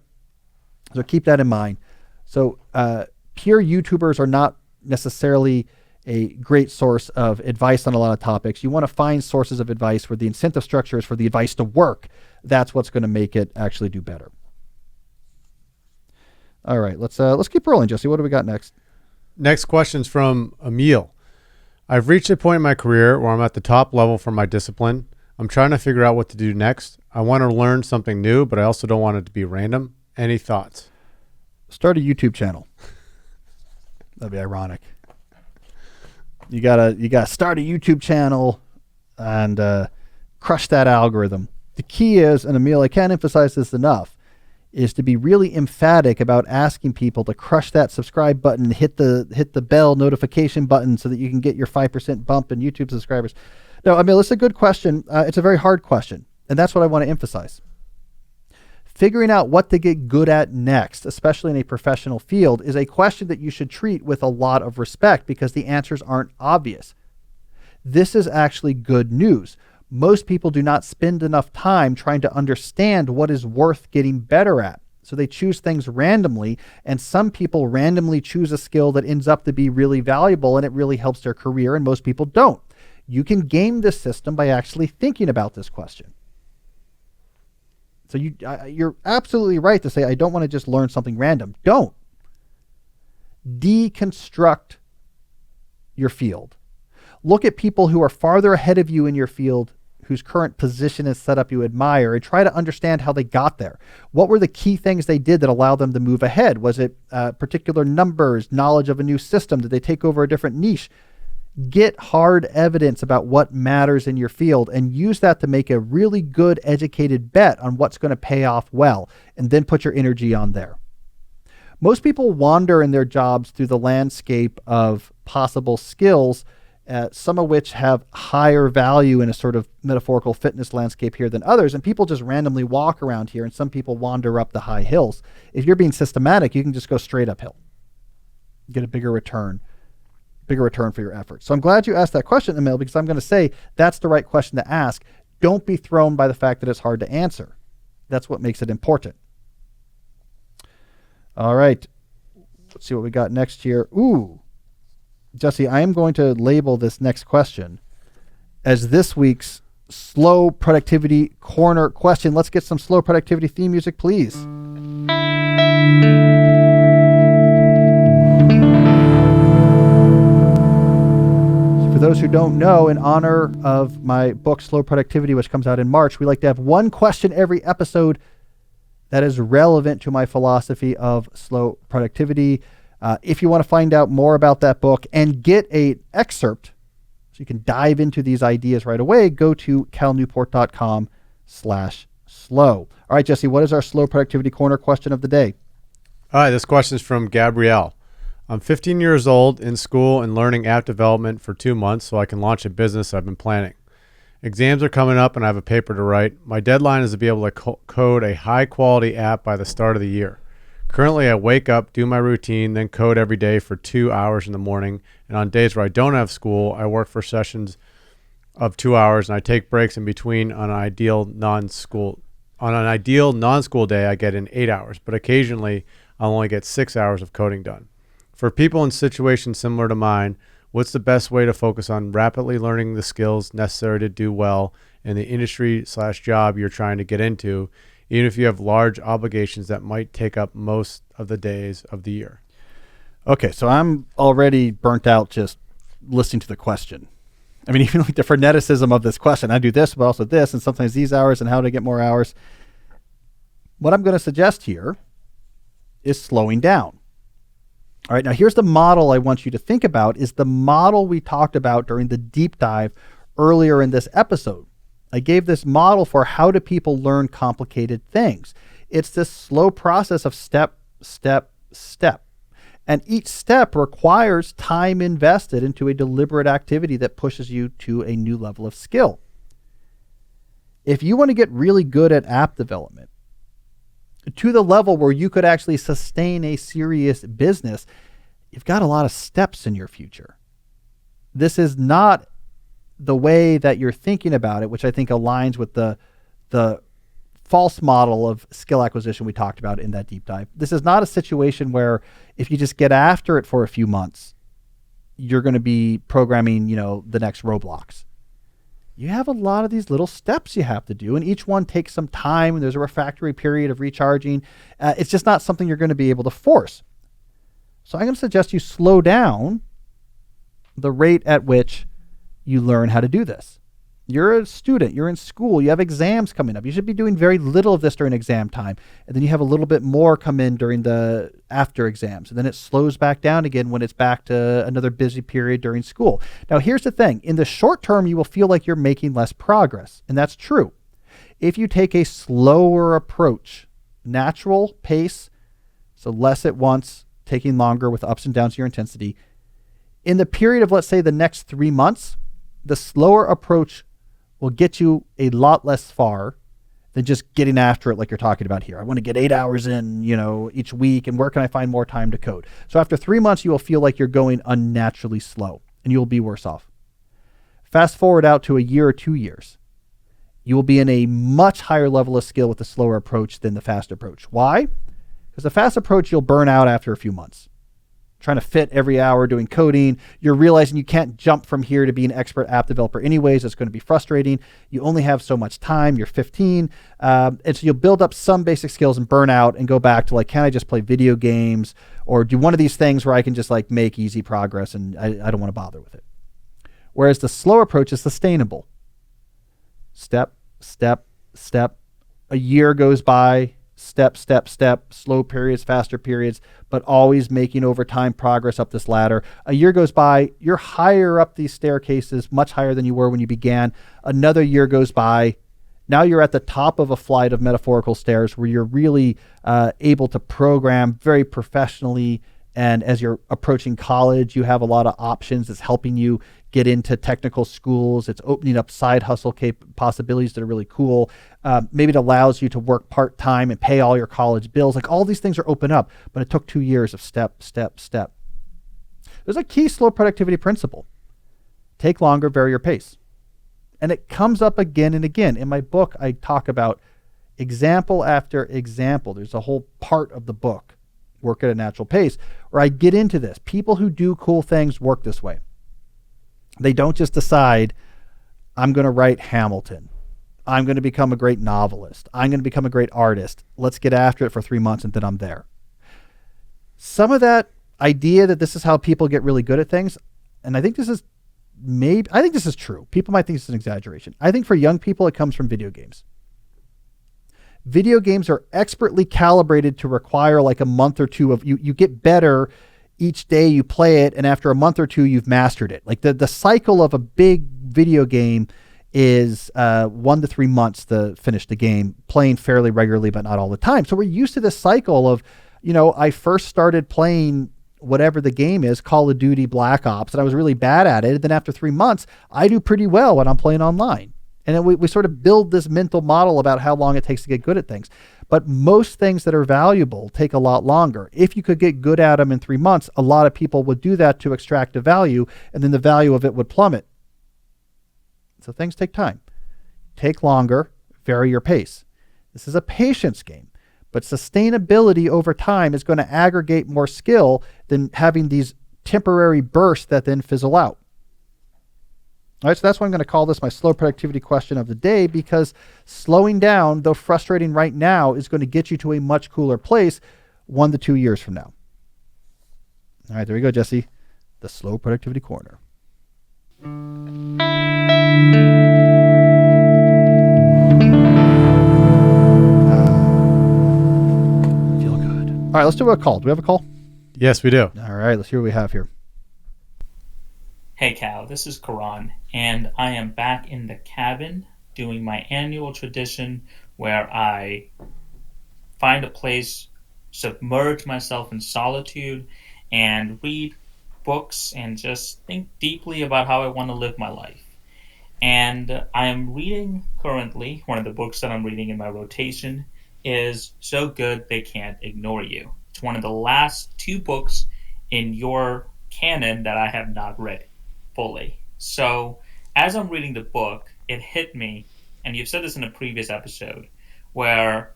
So keep that in mind. So pure YouTubers are not necessarily a great source of advice on a lot of topics. You want to find sources of advice where the incentive structure is for the advice to work. That's what's going to make it actually do better. All right, let's keep rolling, Jesse. What do we got next? Next question's from Emil. I've reached a point in my career where I'm at the top level for my discipline. I'm trying to figure out what to do next. I want to learn something new, but I also don't want it to be random. Any thoughts? Start a YouTube channel. That'd be ironic. You gotta start a YouTube channel and crush that algorithm. The key is, and Emil, I can't emphasize this enough, is to be really emphatic about asking people to crush that subscribe button, hit the bell notification button so that you can get your 5% bump in YouTube subscribers. No, I mean, it's a good question. It's a very hard question, and that's what I want to emphasize. Figuring out what to get good at next, especially in a professional field, is a question that you should treat with a lot of respect because the answers aren't obvious. This is actually good news. Most people do not spend enough time trying to understand what is worth getting better at. So they choose things randomly, and some people randomly choose a skill that ends up to be really valuable and it really helps their career, and most people don't. You can game this system by actually thinking about this question. So you're absolutely right to say, I don't want to just learn something random. Don't. Deconstruct your field. Look at people who are farther ahead of you in your field, whose current position is set up you admire, and try to understand how they got there. What were the key things they did that allowed them to move ahead? Was it particular numbers, knowledge of a new system? Did they take over a different niche? Get hard evidence about what matters in your field and use that to make a really good educated bet on what's going to pay off well, and then put your energy on there. Most people wander in their jobs through the landscape of possible skills, some of which have higher value in a sort of metaphorical fitness landscape here than others. And people just randomly walk around here, and some people wander up the high hills. If you're being systematic, you can just go straight uphill, get a bigger return for your efforts. So I'm glad you asked that question, Emil, because I'm going to say that's the right question to ask. Don't be thrown by the fact that it's hard to answer. That's what makes it important. All right. Let's see what we got next here. Ooh. Jesse, I am going to label this next question as this week's Slow Productivity Corner question. Let's get some slow productivity theme music, please. For those who don't know, in honor of my book, Slow Productivity, which comes out in March, we like to have one question every episode that is relevant to my philosophy of slow productivity. If you want to find out more about that book and get an excerpt so you can dive into these ideas right away, go to calnewport.com/slow. All right, Jesse, what is our Slow Productivity Corner question of the day? All right, this question is from Gabrielle. I'm 15 years old, in school and learning app development for 2 months so I can launch a business I've been planning. Exams are coming up and I have a paper to write. My deadline is to be able to code a high-quality app by the start of the year. Currently, I wake up, do my routine, then code every day for 2 hours in the morning. And on days where I don't have school, I work for sessions of 2 hours, and I take breaks in between. On an ideal non-school day, I get in 8 hours, but occasionally I'll only get 6 hours of coding done. For people in situations similar to mine, what's the best way to focus on rapidly learning the skills necessary to do well in the industry/job you're trying to get into, even if you have large obligations that might take up most of the days of the year? Okay, so I'm already burnt out just listening to the question. I mean, even like the freneticism of this question. I do this, but also this, and sometimes these hours, and how to get more hours. What I'm going to suggest here is slowing down. All right, now here's the model I want you to think about, is the model we talked about during the deep dive earlier in this episode. I gave this model for how do people learn complicated things. It's this slow process of step, step, step. And each step requires time invested into a deliberate activity that pushes you to a new level of skill. If you want to get really good at app development, to the level where you could actually sustain a serious business, you've got a lot of steps in your future. This is not the way that you're thinking about it, which I think aligns with the false model of skill acquisition we talked about in that deep dive. This is not a situation where if you just get after it for a few months, you're going to be programming, the next Roblox. You have a lot of these little steps you have to do, and each one takes some time, and there's a refractory period of recharging. It's just not something you're going to be able to force. So I'm going to suggest you slow down the rate at which you learn how to do this. You're a student, you're in school, you have exams coming up. You should be doing very little of this during exam time. And then you have a little bit more come in during the after exams. And then it slows back down again when it's back to another busy period during school. Now, here's the thing. In the short term, you will feel like you're making less progress. And that's true. If you take a slower approach, natural pace, so less at once, taking longer with ups and downs to your intensity, in the period of, let's say, the next 3 months, the slower approach will get you a lot less far than just getting after it like you're talking about here. I want to get 8 hours in, each week, and where can I find more time to code? So after 3 months, you will feel like you're going unnaturally slow, and you'll be worse off. Fast forward out to a year or 2 years. You will be in a much higher level of skill with the slower approach than the fast approach. Why? Because the fast approach, you'll burn out after a few months. Trying to fit every hour doing coding, you're realizing you can't jump from here to be an expert app developer anyways. It's going to be frustrating. You only have so much time. You're 15. And so you'll build up some basic skills and burn out and go back to like, can I just play video games or do one of these things where I can just like make easy progress and I don't want to bother with it. Whereas the slow approach is sustainable. Step, step, step. A year goes by, step, step, step, slow periods, faster periods, but always making over time progress up this ladder. A year goes by, you're higher up these staircases, much higher than you were when you began. Another year goes by. Now you're at the top of a flight of metaphorical stairs where you're really able to program very professionally. And as you're approaching college, you have a lot of options. It's helping you get into technical schools. It's opening up side hustle possibilities that are really cool. Maybe it allows you to work part-time and pay all your college bills. Like all these things are open up, but it took 2 years of step, step, step. There's a key slow productivity principle. Take longer, vary your pace. And it comes up again and again. In my book, I talk about example after example. There's a whole part of the book, Work at a Natural Pace, where I get into this. People who do cool things work this way. They don't just decide, I'm going to write Hamilton. I'm going to become a great novelist. I'm going to become a great artist. Let's get after it for 3 months and then I'm there. Some of that idea that this is how people get really good at things, and I think this is true. People might think this is an exaggeration. I think for young people, it comes from video games. Video games are expertly calibrated to require like a month or two of you get better each day you play it, and after a month or two, you've mastered it. Like the cycle of a big video game is 1 to 3 months to finish the game, playing fairly regularly, but not all the time. So we're used to this cycle of, I first started playing whatever the game is, Call of Duty, Black Ops, and I was really bad at it. And then after 3 months, I do pretty well when I'm playing online. And then we sort of build this mental model about how long it takes to get good at things. But most things that are valuable take a lot longer. If you could get good at them in 3 months, a lot of people would do that to extract a value, and then the value of it would plummet. So things take time. Take longer, vary your pace. This is a patience game, but sustainability over time is going to aggregate more skill than having these temporary bursts that then fizzle out. All right, so that's why I'm going to call this my slow productivity question of the day, because slowing down, though frustrating right now, is going to get you to a much cooler place 1 to 2 years from now. All right, there we go, Jesse. The slow productivity corner. Feel good. All right, let's do a call. Do we have a call? Yes, we do. All right, let's hear what we have here. Hey Cal, this is Karan, and I am back in the cabin doing my annual tradition where I find a place, submerge myself in solitude, and read books and just think deeply about how I want to live my life. And I am reading currently, one of the books that I'm reading in my rotation is So Good They Can't Ignore You. It's one of the last 2 books in your canon that I have not read fully. So as I'm reading the book, it hit me, and you've said this in a previous episode, where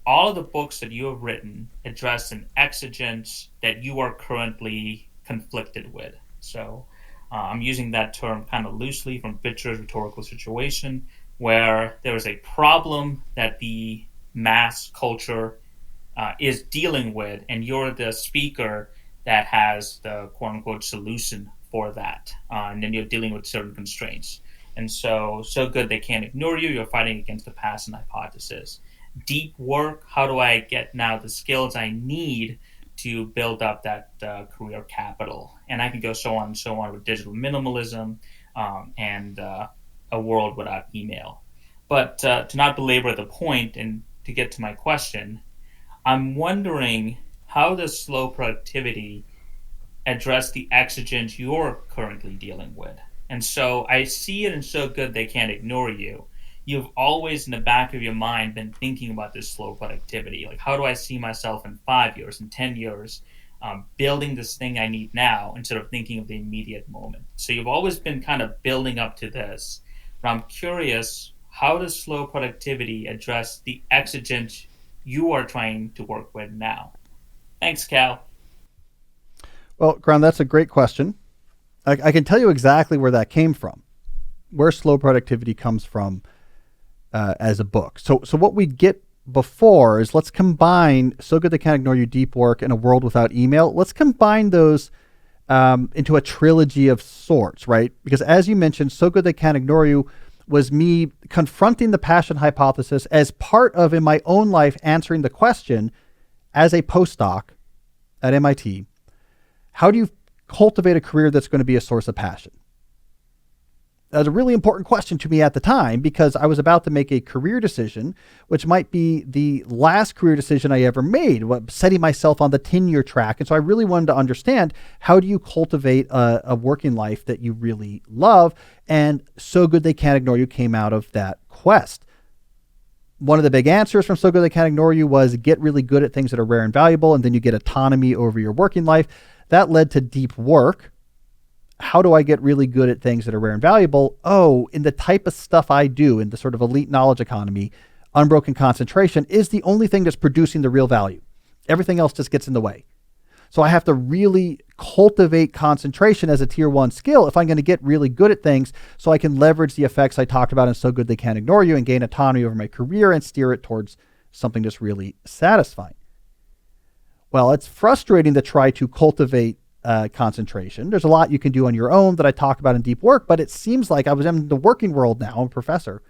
all of the books that you have written address an exigence that you are currently conflicted with. So I'm using that term kind of loosely from Bitcher's rhetorical situation, where there is a problem that the mass culture is dealing with, and you're the speaker that has the quote-unquote solution for that. And then you're dealing with certain constraints. And so good they can't ignore you. You're fighting against the past and hypothesis. Deep work, how do I get now the skills I need to build up that career capital? And I can go so on and so on with digital minimalism and a world without email. But to not belabor the point and to get to my question, I'm wondering, how does slow productivity address the exigence you're currently dealing with? And so I see it in So Good They Can't Ignore You. You've always in the back of your mind been thinking about this slow productivity. Like, how do I see myself in 5 years, in 10 years, building this thing I need now instead of thinking of the immediate moment? So you've always been kind of building up to this. But I'm curious, how does slow productivity address the exigence you are trying to work with now? Thanks, Cal. Well, Gron, that's a great question. I can tell you exactly where that came from, where slow productivity comes from as a book. So what we get before is let's combine So Good They Can't Ignore You, Deep Work, and A World Without Email. Let's combine those into a trilogy of sorts, right? Because as you mentioned, So Good They Can't Ignore You was me confronting the passion hypothesis as part of, in my own life, answering the question as a postdoc at MIT, how do you cultivate a career that's going to be a source of passion? That was a really important question to me at the time because I was about to make a career decision, which might be the last career decision I ever made, setting myself on the tenure track. And so I really wanted to understand, how do you cultivate a working life that you really love? And So Good They Can't Ignore You came out of that quest. One of the big answers from So Good They Can't Ignore You was get really good at things that are rare and valuable, and then you get autonomy over your working life. That led to Deep Work. How do I get really good at things that are rare and valuable? Oh, in the type of stuff I do, in the sort of elite knowledge economy, unbroken concentration is the only thing that's producing the real value. Everything else just gets in the way. So I have to really cultivate concentration as a tier 1 skill if I'm going to get really good at things, so I can leverage the effects I talked about in So Good They Can't Ignore You and gain autonomy over my career and steer it towards something that's really satisfying. Well, it's frustrating to try to cultivate concentration. There's a lot you can do on your own that I talk about in Deep Work, but it seems like I was in the working world now. I'm a professor.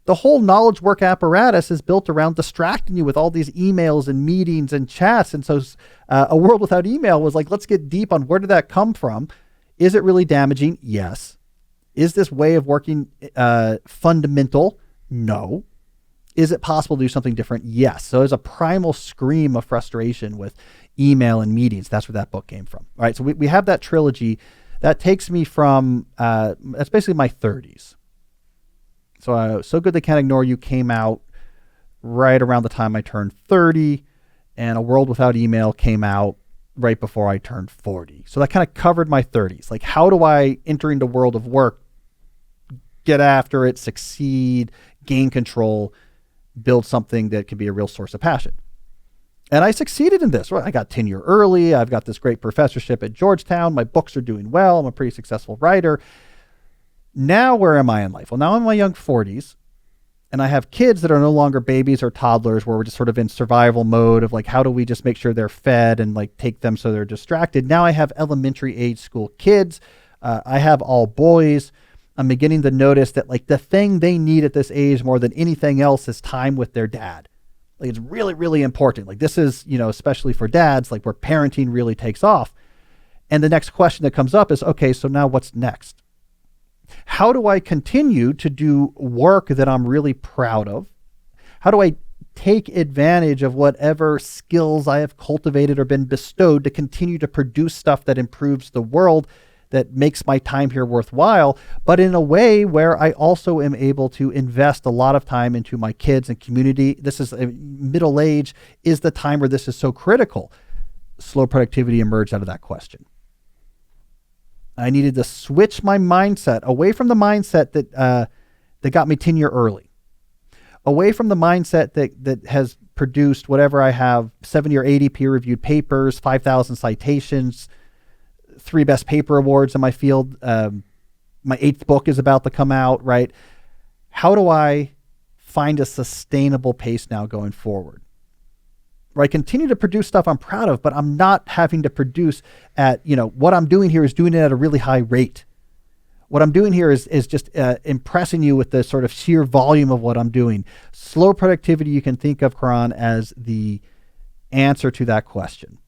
The whole knowledge work apparatus is built around distracting you with all these emails and meetings and chats. And so A World Without Email was like, let's get deep on where did that come from? Is it really damaging? Yes. Is this way of working fundamental? No. Is it possible to do something different? Yes. So there's a primal scream of frustration with email and meetings. That's where that book came from. All right. So we have that trilogy that takes me from, that's basically my 30s. So Good They Can't Ignore You came out right around the time I turned 30, and A World Without Email came out right before I turned 40. So that kind of covered my 30s. Like, how do I enter into the world of work, get after it, succeed, gain control, build something that can be a real source of passion? And I succeeded in this. I got tenure early. I've got this great professorship at Georgetown. My books are doing well. I'm a pretty successful writer. Now, where am I in life? Well, now I'm in my young 40s, and I have kids that are no longer babies or toddlers, where we're just sort of in survival mode of like, how do we just make sure they're fed and like take them so they're distracted? Now I have elementary age school kids. I have all boys. I'm beginning to notice that like the thing they need at this age more than anything else is time with their dad. Like, it's really, really important. Like, this is, especially for dads, like where parenting really takes off. And the next question that comes up is, okay, so now what's next? How do I continue to do work that I'm really proud of? How do I take advantage of whatever skills I have cultivated or been bestowed to continue to produce stuff that improves the world, that makes my time here worthwhile, but in a way where I also am able to invest a lot of time into my kids and community? This is middle age is the time where this is so critical. Slow productivity emerged out of that question. I needed to switch my mindset away from the mindset that got me tenure early, away from the mindset that has produced whatever I have, 70 or 80 peer-reviewed papers, 5,000 citations, 3 best paper awards in my field. My 8th book is about to come out, right? How do I find a sustainable pace now going forward, where I continue to produce stuff I'm proud of, but I'm not having to produce at, what I'm doing here is doing it at a really high rate. What I'm doing here is just impressing you with the sort of sheer volume of what I'm doing. Slow productivity, you can think of, Karan, as the answer to that question.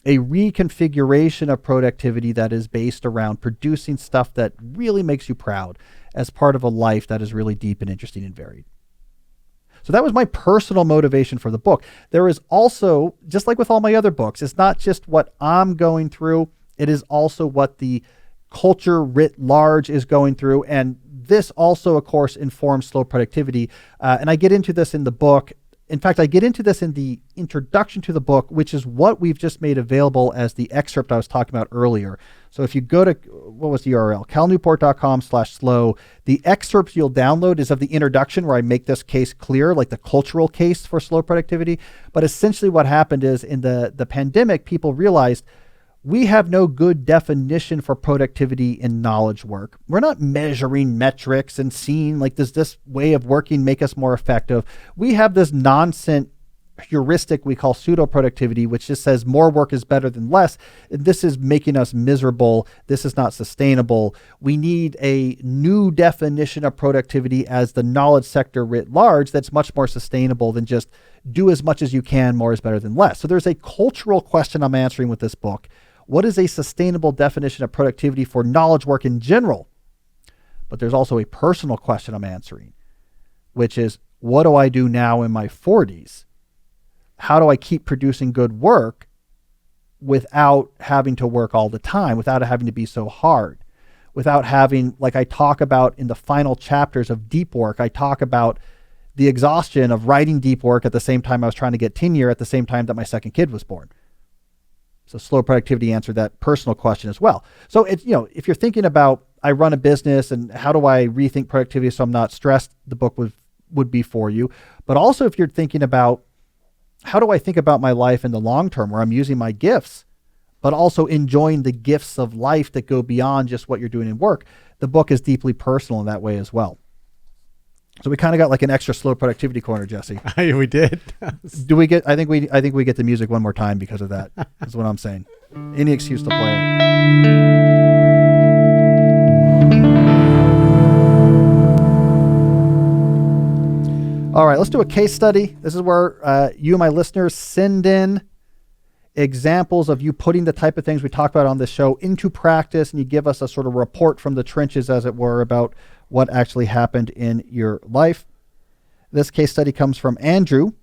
A reconfiguration of productivity that is based around producing stuff that really makes you proud as part of a life that is really deep and interesting and varied. So that was my personal motivation for the book. There is also, just like with all my other books, it's not just what I'm going through, it is also what the culture writ large is going through. And this also, of course, informs slow productivity. And I get into this in the book In fact, I get into this in the introduction to the book, which is what we've just made available as the excerpt I was talking about earlier. So if you go to, what was the URL? calnewport.com/slow. The excerpts you'll download is of the introduction where I make this case clear, like the cultural case for slow productivity. But essentially what happened is in the pandemic, people realized we have no good definition for productivity in knowledge work. We're not measuring metrics and seeing like, does this way of working make us more effective? We have this nonsense heuristic we call pseudo productivity, which just says more work is better than less. This is making us miserable. This is not sustainable. We need a new definition of productivity as the knowledge sector writ large that's much more sustainable than just do as much as you can, more is better than less. So there's a cultural question I'm answering with this book. What is a sustainable definition of productivity for knowledge work in general? But there's also a personal question I'm answering, which is, what do I do now in my 40s? How do I keep producing good work without having to work all the time, without having to be so hard, without having, like I talk about in the final chapters of Deep Work, I talk about the exhaustion of writing deep work at the same time I was trying to get tenure at the same time that my second kid was born. So slow productivity answered that personal question as well. So it's, if you're thinking about, I run a business and how do I rethink productivity so I'm not stressed, the book would be for you. But also if you're thinking about, how do I think about my life in the long term where I'm using my gifts, but also enjoying the gifts of life that go beyond just what you're doing in work? The book is deeply personal in that way as well. So we kind of got like an extra slow productivity corner, Jesse. We did. Do we get, I think we get the music one more time because of that. That's what I'm saying. Any excuse to play it. All right, let's do a case study. This is where you, my listeners, send in examples of you putting the type of things we talk about on this show into practice, and you give us a sort of report from the trenches, as it were, about what actually happened in your life. This case study comes from Andrew.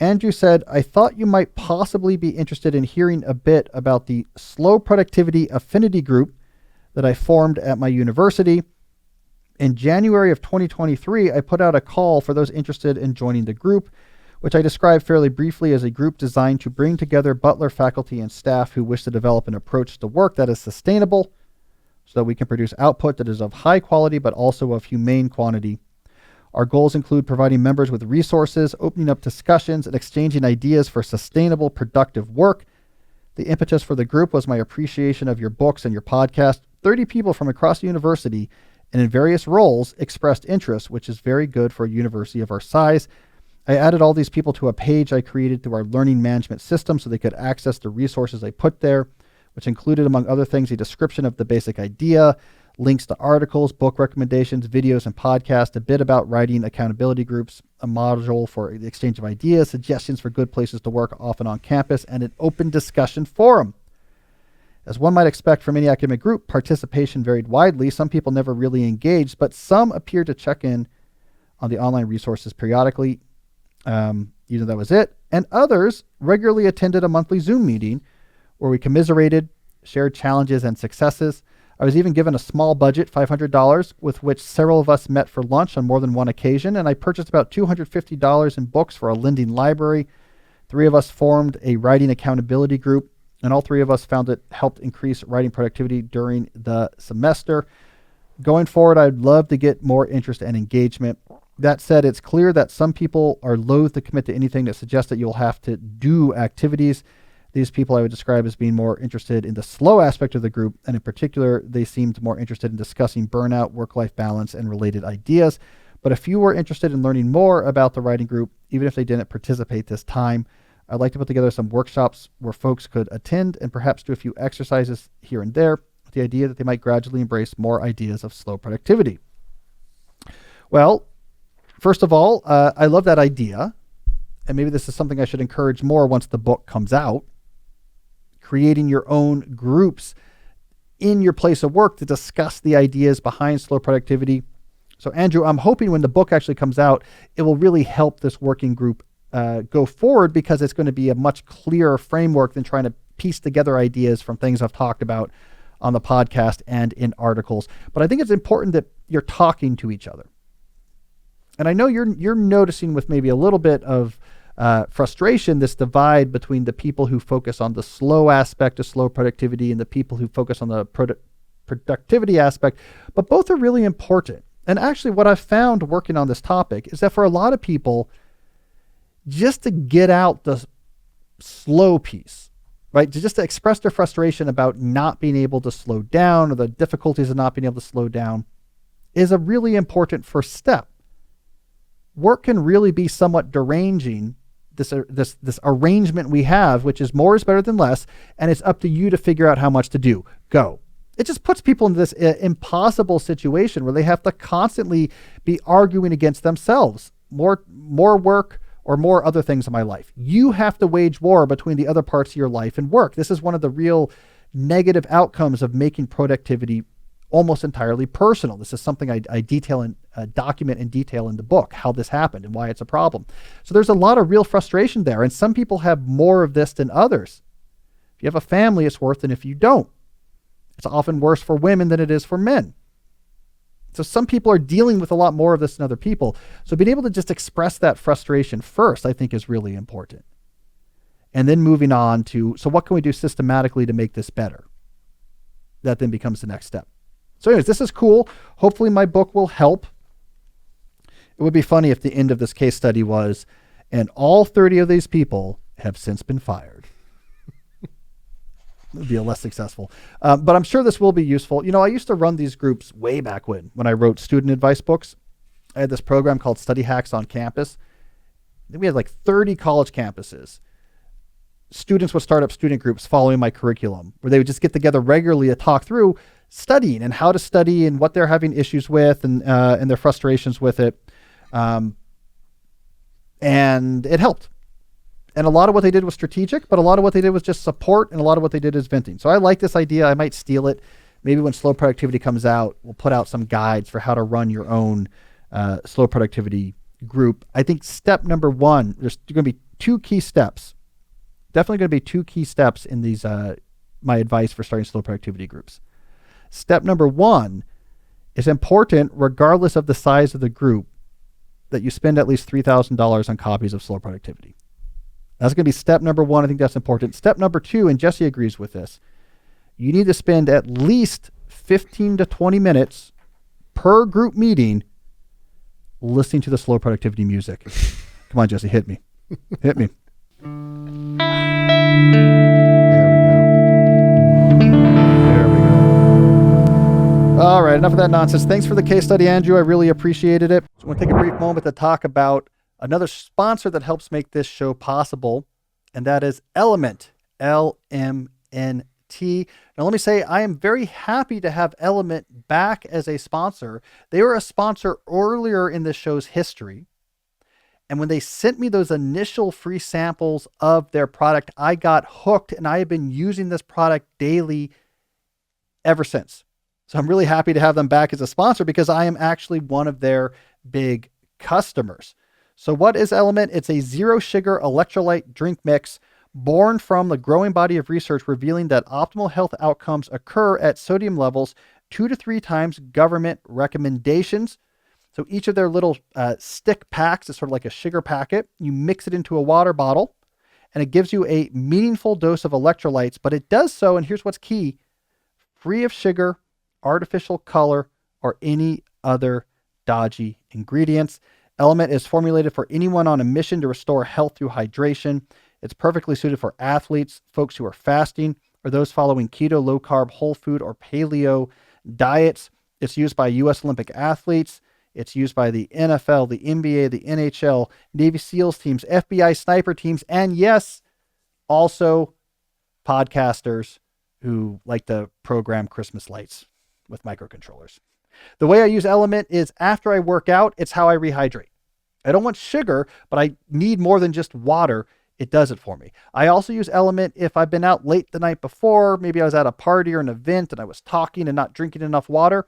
Andrew said, I thought you might possibly be interested in hearing a bit about the slow productivity affinity group that I formed at my university. In January of 2023, I put out a call for those interested in joining the group, which I described fairly briefly as a group designed to bring together Butler faculty and staff who wish to develop an approach to work that is sustainable so that we can produce output that is of high quality but also of humane quantity. Our goals include providing members with resources, opening up discussions, and exchanging ideas for sustainable, productive work. The impetus for the group was my appreciation of your books and your podcast. 30 people from across the university and in various roles expressed interest, which is very good for a university of our size. I added all these people to a page I created through our learning management system so they could access the resources I put there, which included, among other things, a description of the basic idea, links to articles, book recommendations, videos, and podcasts, a bit about writing accountability groups, a module for the exchange of ideas, suggestions for good places to work often on campus, and an open discussion forum. As one might expect from any academic group, participation varied widely. Some people never really engaged, but some appeared to check in on the online resources periodically. That was it. And others regularly attended a monthly Zoom meeting where we commiserated, shared challenges and successes. I was even given a small budget, $500, with which several of us met for lunch on more than one occasion, and I purchased about $250 in books for a lending library. 3 of us formed a writing accountability group, and all 3 of us found it helped increase writing productivity during the semester. Going forward, I'd love to get more interest and engagement. That said, it's clear that some people are loath to commit to anything that suggests that you'll have to do activities. These people I would describe as being more interested in the slow aspect of the group, and in particular, they seemed more interested in discussing burnout, work-life balance, and related ideas. But a few were interested in learning more about the writing group, even if they didn't participate this time. I'd like to put together some workshops where folks could attend and perhaps do a few exercises here and there with the idea that they might gradually embrace more ideas of slow productivity. Well, first of all, I love that idea. And maybe this is something I should encourage more once the book comes out. Creating your own groups in your place of work to discuss the ideas behind slow productivity. So Andrew, I'm hoping when the book actually comes out, it will really help this working group go forward, because it's going to be a much clearer framework than trying to piece together ideas from things I've talked about on the podcast and in articles. But I think it's important that you're talking to each other. And I know you're noticing with maybe a little bit of frustration, this divide between the people who focus on the slow aspect of slow productivity and the people who focus on the productivity aspect, but both are really important. And actually what I've found working on this topic is that for a lot of people, just to get out the slow piece, right? Just to express their frustration about not being able to slow down or the difficulties of not being able to slow down is a really important first step. Work can really be somewhat deranging, this arrangement we have, which is more is better than less, and it's up to you to figure out how much to do. Go. It just puts people in this impossible situation where they have to constantly be arguing against themselves. More work or more other things in my life. You have to wage war between the other parts of your life and work. This is one of the real negative outcomes of making productivity almost entirely personal. This is something I detail and document in detail in the book, how this happened and why it's a problem. So there's a lot of real frustration there. And some people have more of this than others. If you have a family, it's worse than if you don't. It's often worse for women than it is for men. So some people are dealing with a lot more of this than other people. So being able to just express that frustration first, I think, is really important. And then moving on to, so what can we do systematically to make this better? That then becomes the next step. So anyways, this is cool. Hopefully my book will help. It would be funny if the end of this case study was, and all 30 of these people have since been fired. It would be a less successful. But I'm sure this will be useful. You know, I used to run these groups way back when I wrote student advice books. I had this program called Study Hacks on Campus. We had like 30 college campuses. Students would start up student groups following my curriculum where they would just get together regularly to talk through studying and how to study and what they're having issues with and their frustrations with it. And it helped. And a lot of what they did was strategic, but a lot of what they did was just support, and a lot of what they did is venting. So I like this idea. I might steal it. Maybe when Slow Productivity comes out, we'll put out some guides for how to run your own slow productivity group. I think step number one, there's going to be two key steps. Definitely going to be two key steps in these my advice for starting slow productivity groups. Step number one is important regardless of the size of the group, that you spend at least $3,000 on copies of Slow Productivity. That's going to be step number one. I think that's important. Step number two, and Jesse agrees with this, you need to spend at least 15 to 20 minutes per group meeting listening to the Slow Productivity music. Come on, Jesse, hit me. Hit me. There we go. All right, enough of that nonsense. Thanks for the case study, Andrew. I really appreciated it. So I want to take a brief moment to talk about another sponsor that helps make this show possible, and that is Element, L-M-N-T. Now, let me say, I am very happy to have Element back as a sponsor. They were a sponsor earlier in the show's history, and when they sent me those initial free samples of their product, I got hooked, and I have been using this product daily ever since. So I'm really happy to have them back as a sponsor because I am actually one of their big customers. So what is Element? It's a zero sugar electrolyte drink mix born from the growing body of research revealing that optimal health outcomes occur at sodium levels 2 to 3 times government recommendations. So each of their little stick packs is sort of like a sugar packet. You mix it into a water bottle and it gives you a meaningful dose of electrolytes, but it does so, and here's what's key, free of sugar, artificial color, or any other dodgy ingredients. Element is formulated for anyone on a mission to restore health through hydration. It's perfectly suited for athletes, folks who are fasting, or those following keto, low carb, whole food, or paleo diets. It's used by U.S. Olympic athletes. It's used by the NFL, the NBA, the NHL, Navy SEALs teams, FBI sniper teams, and yes, also podcasters who like to program Christmas lights with microcontrollers. The way I use Element is after I work out, it's how I rehydrate. I don't want sugar, but I need more than just water. It does it for me. I also use Element if I've been out late the night before. Maybe I was at a party or an event and I was talking and not drinking enough water.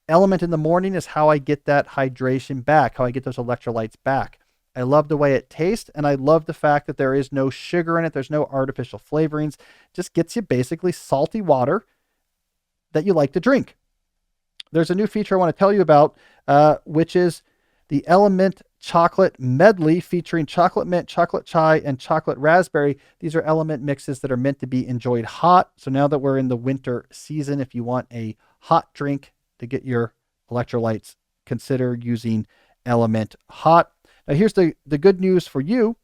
Element in the morning is how I get that hydration back, how I get those electrolytes back. I love the way it tastes, and I love the fact that there is no sugar in it. There's no artificial flavorings. Just gets you basically salty water that you like to drink. There's a new feature I want to tell you about, which is The Element Chocolate Medley featuring chocolate mint, chocolate chai, and chocolate raspberry. These are Element mixes that are meant to be enjoyed hot. So now that we're in the winter season, if you want a hot drink to get your electrolytes, consider using Element Hot. Now here's the good news for you.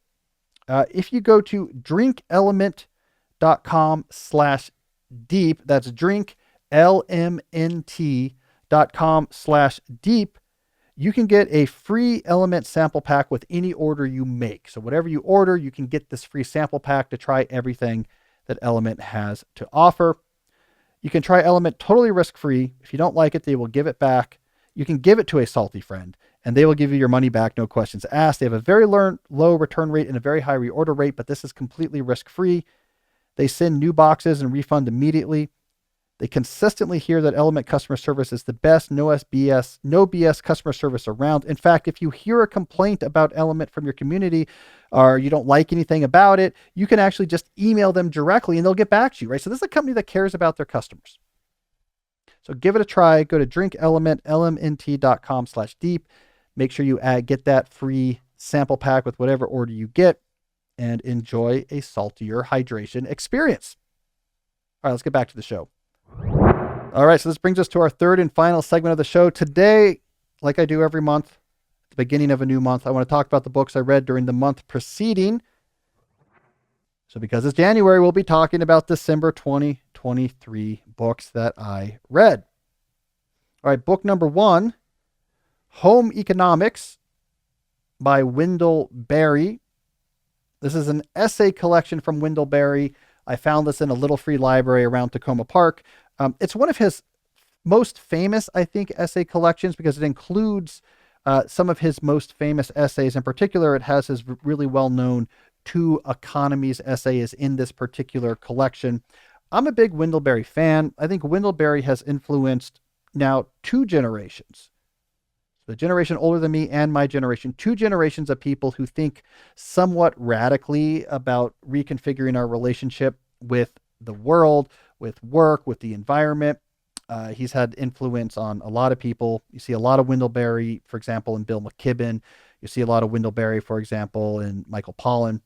If you go to drinkelement.com/deep, that's drinklmnt.com/deep, you can get a free Element sample pack with any order you make. So whatever you order, you can get this free sample pack to try everything that Element has to offer. You can try Element totally risk-free. If you don't like it, they will give it back. You can give it to a salty friend, and they will give you your money back, no questions asked. They have a very low return rate and a very high reorder rate, but this is completely risk-free. They send new boxes and refund immediately. They consistently hear that Element customer service is the best, no BS customer service around. In fact, if you hear a complaint about Element from your community or you don't like anything about it, you can actually just email them directly and they'll get back to you, right? So this is a company that cares about their customers. So give it a try. Go to drinklmnt.com/deep. Make sure you get that free sample pack with whatever order you get and enjoy a saltier hydration experience. All right, let's get back to the show. All right, so this brings us to our third and final segment of the show. Today, like I do every month, at the beginning of a new month, I want to talk about the books I read during the month preceding. So because it's January, we'll be talking about December 2023 books that I read. All right, book number 1, Home Economics by Wendell Berry. This is an essay collection from Wendell Berry. I found this in a little free library around Tacoma Park. It's one of his most famous, I think, essay collections because it includes some of his most famous essays. In particular, it has his really well-known Two Economies essay is in this particular collection. I'm a big Wendell Berry fan. I think Wendell Berry has influenced now 2 generations. The generation older than me and my generation, 2 generations of people who think somewhat radically about reconfiguring our relationship with the world, with work, with the environment. He's had influence on a lot of people. You see a lot of Wendell Berry, for example, in Bill McKibben. You see a lot of Wendell Berry, for example, in Michael Pollan.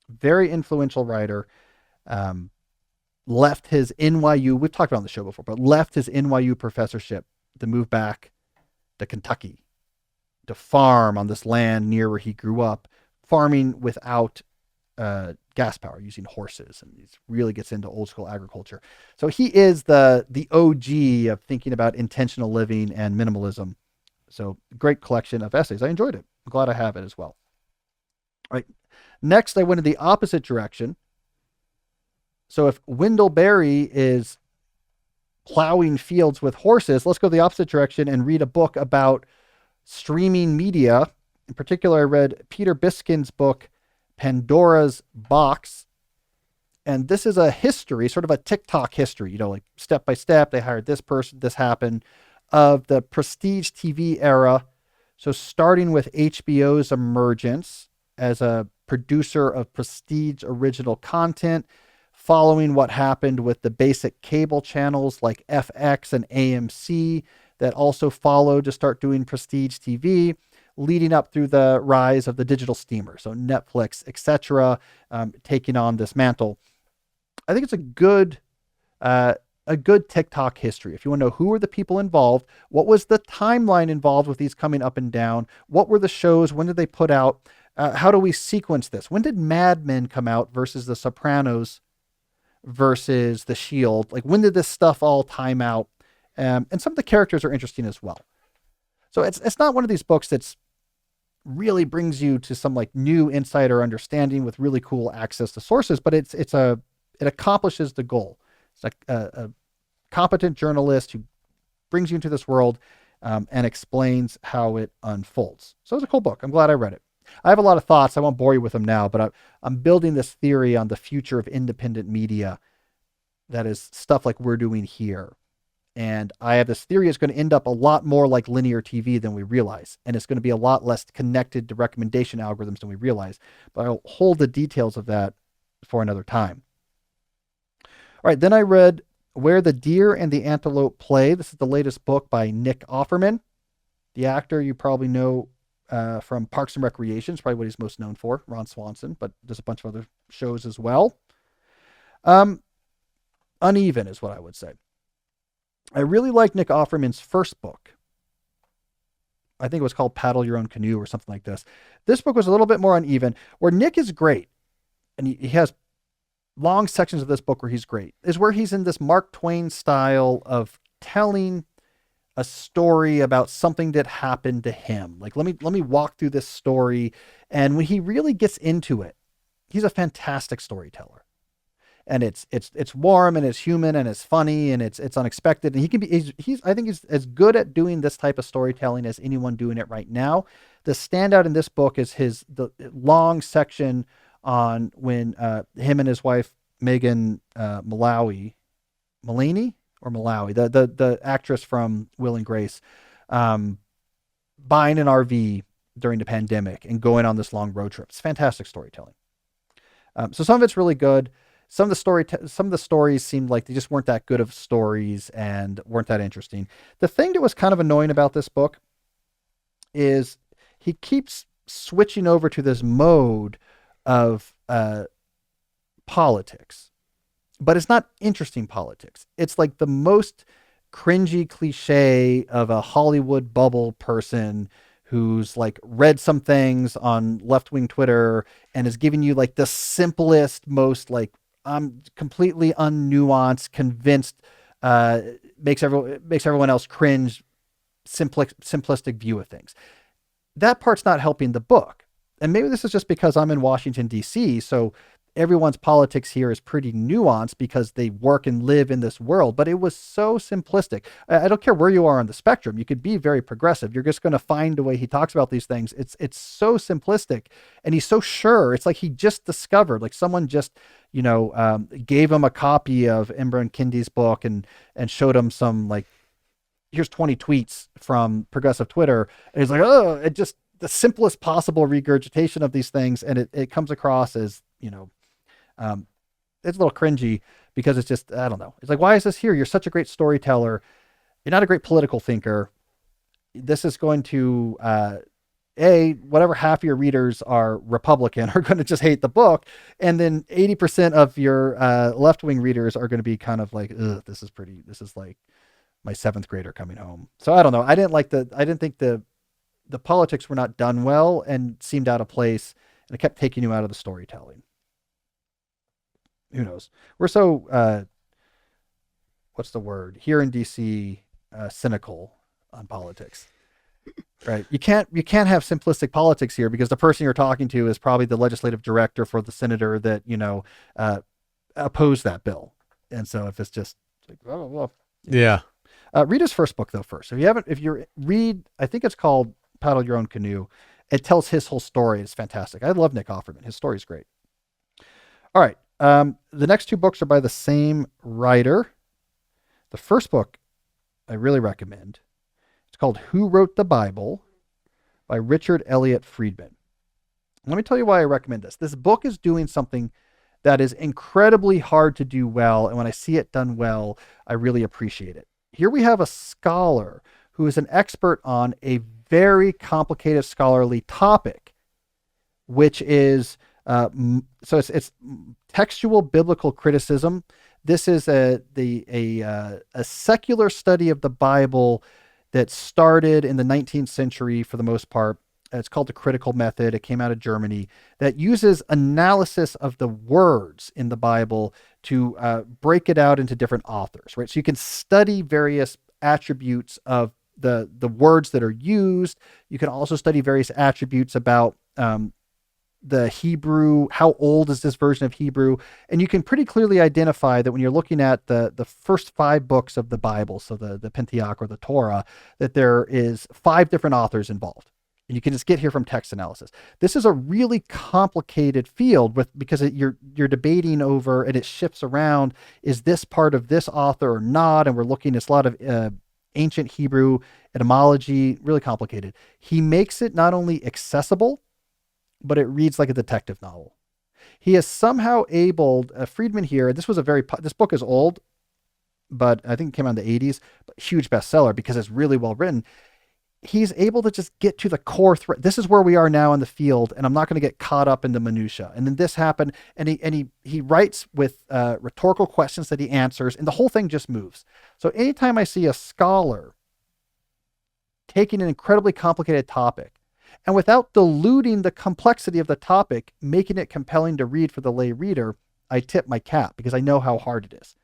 Very influential writer. Left his NYU, we've talked about on the show before, but left his NYU professorship to move back to Kentucky to farm on this land near where he grew up, farming without gas power, using horses, and he really gets into old school agriculture. So he is the OG of thinking about intentional living and minimalism. So great collection of essays. I enjoyed it. I'm glad I have it as well. All right. Next, I went in the opposite direction. So if Wendell Berry is plowing fields with horses, let's go the opposite direction and read a book about streaming media. In particular, I read Peter Biskin's book, Pandora's Box. And this is a history, sort of a TikTok history, like step by step, they hired this person, this happened, of the prestige TV era. So starting with HBO's emergence as a producer of prestige original content, following what happened with the basic cable channels like FX and AMC that also followed to start doing prestige TV, leading up through the rise of the digital steamer, so Netflix, etc., taking on this mantle. I think it's a good TikTok history. If you want to know who were the people involved, what was the timeline involved with these coming up and down, what were the shows, when did they put out, how do we sequence this? When did Mad Men come out versus The Sopranos versus The Shield? Like, when did this stuff all time out? And some of the characters are interesting as well. So it's not one of these books that's really brings you to some like new insight or understanding with really cool access to sources, but it accomplishes the goal. It's like a competent journalist who brings you into this world and explains how it unfolds. So it's a cool book. I'm glad I read it. I have a lot of thoughts. I won't bore you with them now, but I'm building this theory on the future of independent media that is stuff like we're doing here. And I have this theory it's going to end up a lot more like linear TV than we realize. And it's going to be a lot less connected to recommendation algorithms than we realize. But I'll hold the details of that for another time. All right, then I read Where the Deer and the Antelope Play. This is the latest book by Nick Offerman. The actor you probably know from Parks and Recreation. It's probably what he's most known for, Ron Swanson, but there's a bunch of other shows as well. Uneven is what I would say. I really like Nick Offerman's first book. I think it was called Paddle Your Own Canoe or something like this. This book was a little bit more uneven, where Nick is great. And he has long sections of this book where he's great, is where he's in this Mark Twain style of telling a story about something that happened to him. Like, let me walk through this story. And when he really gets into it, he's a fantastic storyteller. And it's warm and it's human and it's funny and it's unexpected. And he can be, I think he's as good at doing this type of storytelling as anyone doing it right now. The standout in this book is the long section on when him and his wife Megan Mullally, the actress from Will and Grace, buying an RV during the pandemic and going on this long road trip. It's fantastic storytelling. So some of it's really good. Some of the stories seemed like they just weren't that good of stories and weren't that interesting. The thing that was kind of annoying about this book is he keeps switching over to this mode of politics, but it's not interesting politics. It's like the most cringy cliche of a Hollywood bubble person who's like read some things on left-wing Twitter and is giving you like the simplest, most like completely unnuanced, convinced, makes everyone else cringe, simplistic view of things. That part's not helping the book. And maybe this is just because I'm in Washington, D.C., so everyone's politics here is pretty nuanced because they work and live in this world, but it was so simplistic. I don't care where you are on the spectrum. You could be very progressive. You're just going to find the way he talks about these things. It's so simplistic and he's so sure. It's like he just discovered, like someone just, gave him a copy of Imran Kindi's book and showed him some like, here's 20 tweets from progressive Twitter. And he's like, oh, it just the simplest possible regurgitation of these things. And it comes across as, it's a little cringy because it's just, I don't know. It's like, why is this here? You're such a great storyteller. You're not a great political thinker. This is going to, whatever half your readers are Republican are going to just hate the book. And then 80% of your left-wing readers are going to be kind of like, ugh, this is like my seventh grader coming home. So I don't know. I didn't think the politics were not done well and seemed out of place. And it kept taking you out of the storytelling. Who knows? We're so, what's the word? Here in DC, cynical on politics, right? You can't have simplistic politics here because the person you're talking to is probably the legislative director for the senator that, opposed that bill. And so if it's just like, oh, well, yeah. Read his first book though first. I think it's called Paddle Your Own Canoe. It tells his whole story. It's fantastic. I love Nick Offerman. His story's great. All right. The next two books are by the same writer. The first book I really recommend. It's called Who Wrote the Bible by Richard Elliott Friedman. Let me tell you why I recommend this. This book is doing something that is incredibly hard to do well. And when I see it done well, I really appreciate it. Here we have a scholar who is an expert on a very complicated scholarly topic, which is it's textual biblical criticism. This is a secular study of the Bible that started in the 19th century for the most part. It's called the critical method. It came out of Germany that uses analysis of the words in the Bible to break it out into different authors, right? So you can study various attributes of the words that are used. You can also study various attributes about the Hebrew, how old is this version of Hebrew? And you can pretty clearly identify that when you're looking at the first 5 books of the Bible, so the Pentateuch or the Torah, that there is 5 different authors involved. And you can just get here from text analysis. This is a really complicated field because you're debating over, and it shifts around, is this part of this author or not? And we're looking at a lot of ancient Hebrew etymology, really complicated. He makes it not only accessible, but it reads like a detective novel. He is somehow able, Friedman here, this book is old, but I think it came out in the 80s, but huge bestseller because it's really well written. he's able to just get to the core thread. This is where we are now in the field, and I'm not going to get caught up in the minutia. And then this happened, and he writes with rhetorical questions that he answers, and the whole thing just moves. So anytime I see a scholar taking an incredibly complicated topic, and without diluting the complexity of the topic, making it compelling to read for the lay reader, I tip my cap because I know how hard it is.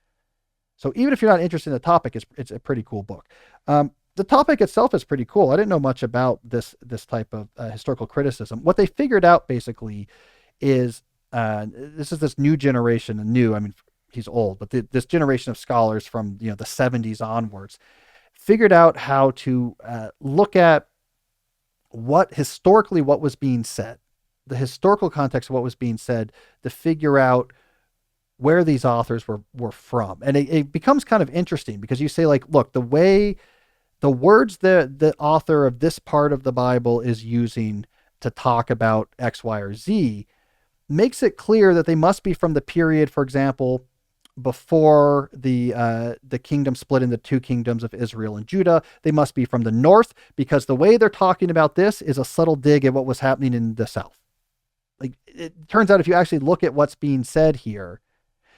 So even if you're not interested in the topic, it's a pretty cool book. The topic itself is pretty cool. I didn't know much about this type of historical criticism. What they figured out basically is this new generation, I mean, he's old, but this generation of scholars from the 70s onwards figured out how to look at what was being said, the historical context of what was being said, to figure out where these authors were from. And it becomes kind of interesting because you say, like, look, the way the words the author of this part of the Bible is using to talk about X, Y, or Z makes it clear that they must be from the period, for example, before the kingdom split into two kingdoms of Israel and Judah. They must be from the north because the way they're talking about this is a subtle dig at what was happening in the south. Like, it turns out if you actually look at what's being said here,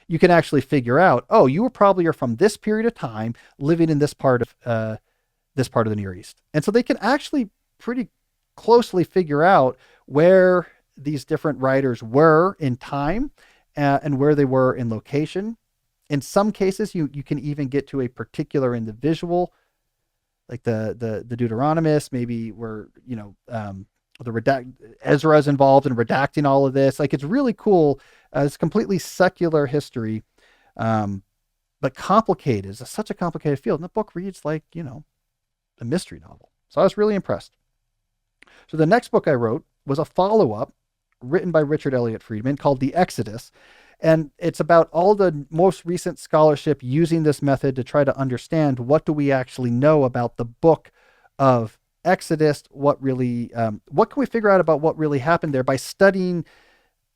you can actually figure out, oh, you are from this period of time living in this part of the Near East. And so they can actually pretty closely figure out where these different writers were in time and where they were in location. In some cases, you can even get to a particular individual, like the Deuteronomist, maybe where, Ezra is involved in redacting all of this. Like, it's really cool. It's completely secular history, but complicated. It's such a complicated field. And the book reads like, a mystery novel. So I was really impressed. So the next book I wrote was a follow-up written by Richard Elliott Friedman called The Exodus. And it's about all the most recent scholarship using this method to try to understand what do we actually know about the book of Exodus, what can we figure out about what really happened there by studying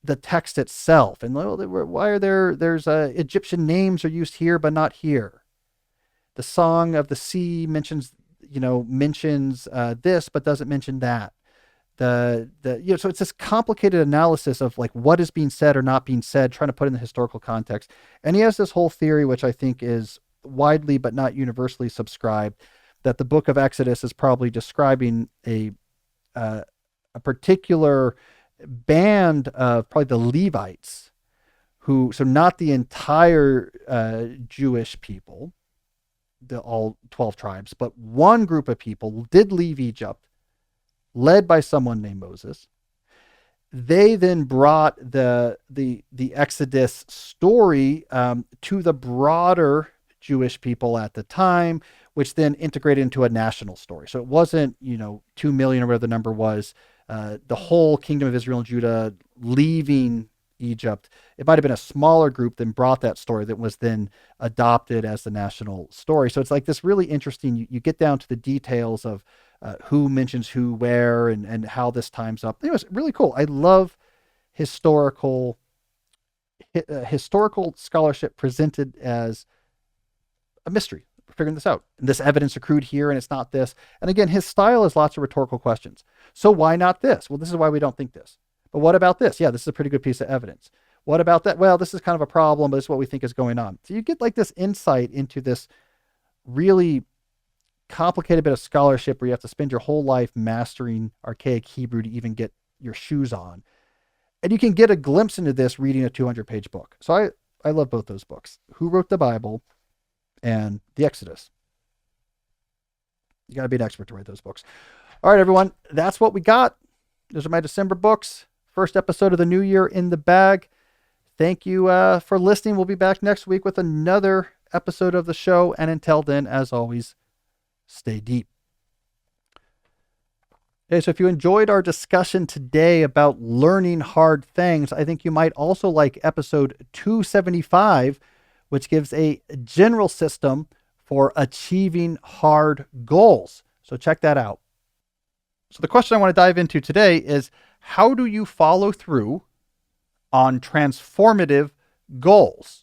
the text itself. And why are there's Egyptian names are used here but not here. The Song of the Sea mentions this but doesn't mention that. So it's this complicated analysis of like what is being said or not being said, trying to put in the historical context. And he has this whole theory, which I think is widely but not universally subscribed, that the book of Exodus is probably describing a particular band of probably the Levites, so not the entire Jewish people, all 12 tribes, but one group of people did leave Egypt, led by someone named Moses. They then brought the Exodus story to the broader Jewish people at the time, which then integrated into a national story. So it wasn't 2 million or whatever the number was, the whole kingdom of Israel and Judah leaving Egypt. It might have been a smaller group that brought that story that was then adopted as the national story. So it's like this really interesting, you get down to the details of who mentions who where and how this times up. It was really cool. I love historical scholarship presented as a mystery. We're figuring this out. And this evidence accrued here and it's not this. And again, his style is lots of rhetorical questions. So why not this? Well, this is why we don't think this. But what about this? Yeah, this is a pretty good piece of evidence. What about that? Well, this is kind of a problem, but it's what we think is going on. So you get like this insight into this really complicated bit of scholarship where you have to spend your whole life mastering archaic Hebrew to even get your shoes on. And you can get a glimpse into this reading a 200-page book. So I love both those books. Who Wrote the Bible and The Exodus. You got to be an expert to write those books. All right, everyone. That's what we got. Those are my December books. First episode of the new year in the bag. Thank you for listening. We'll be back next week with another episode of the show. And until then, as always, stay deep. Okay, so if you enjoyed our discussion today about learning hard things, I think you might also like episode 275, which gives a general system for achieving hard goals. So check that out. So the question I want to dive into today is, how do you follow through on transformative goals?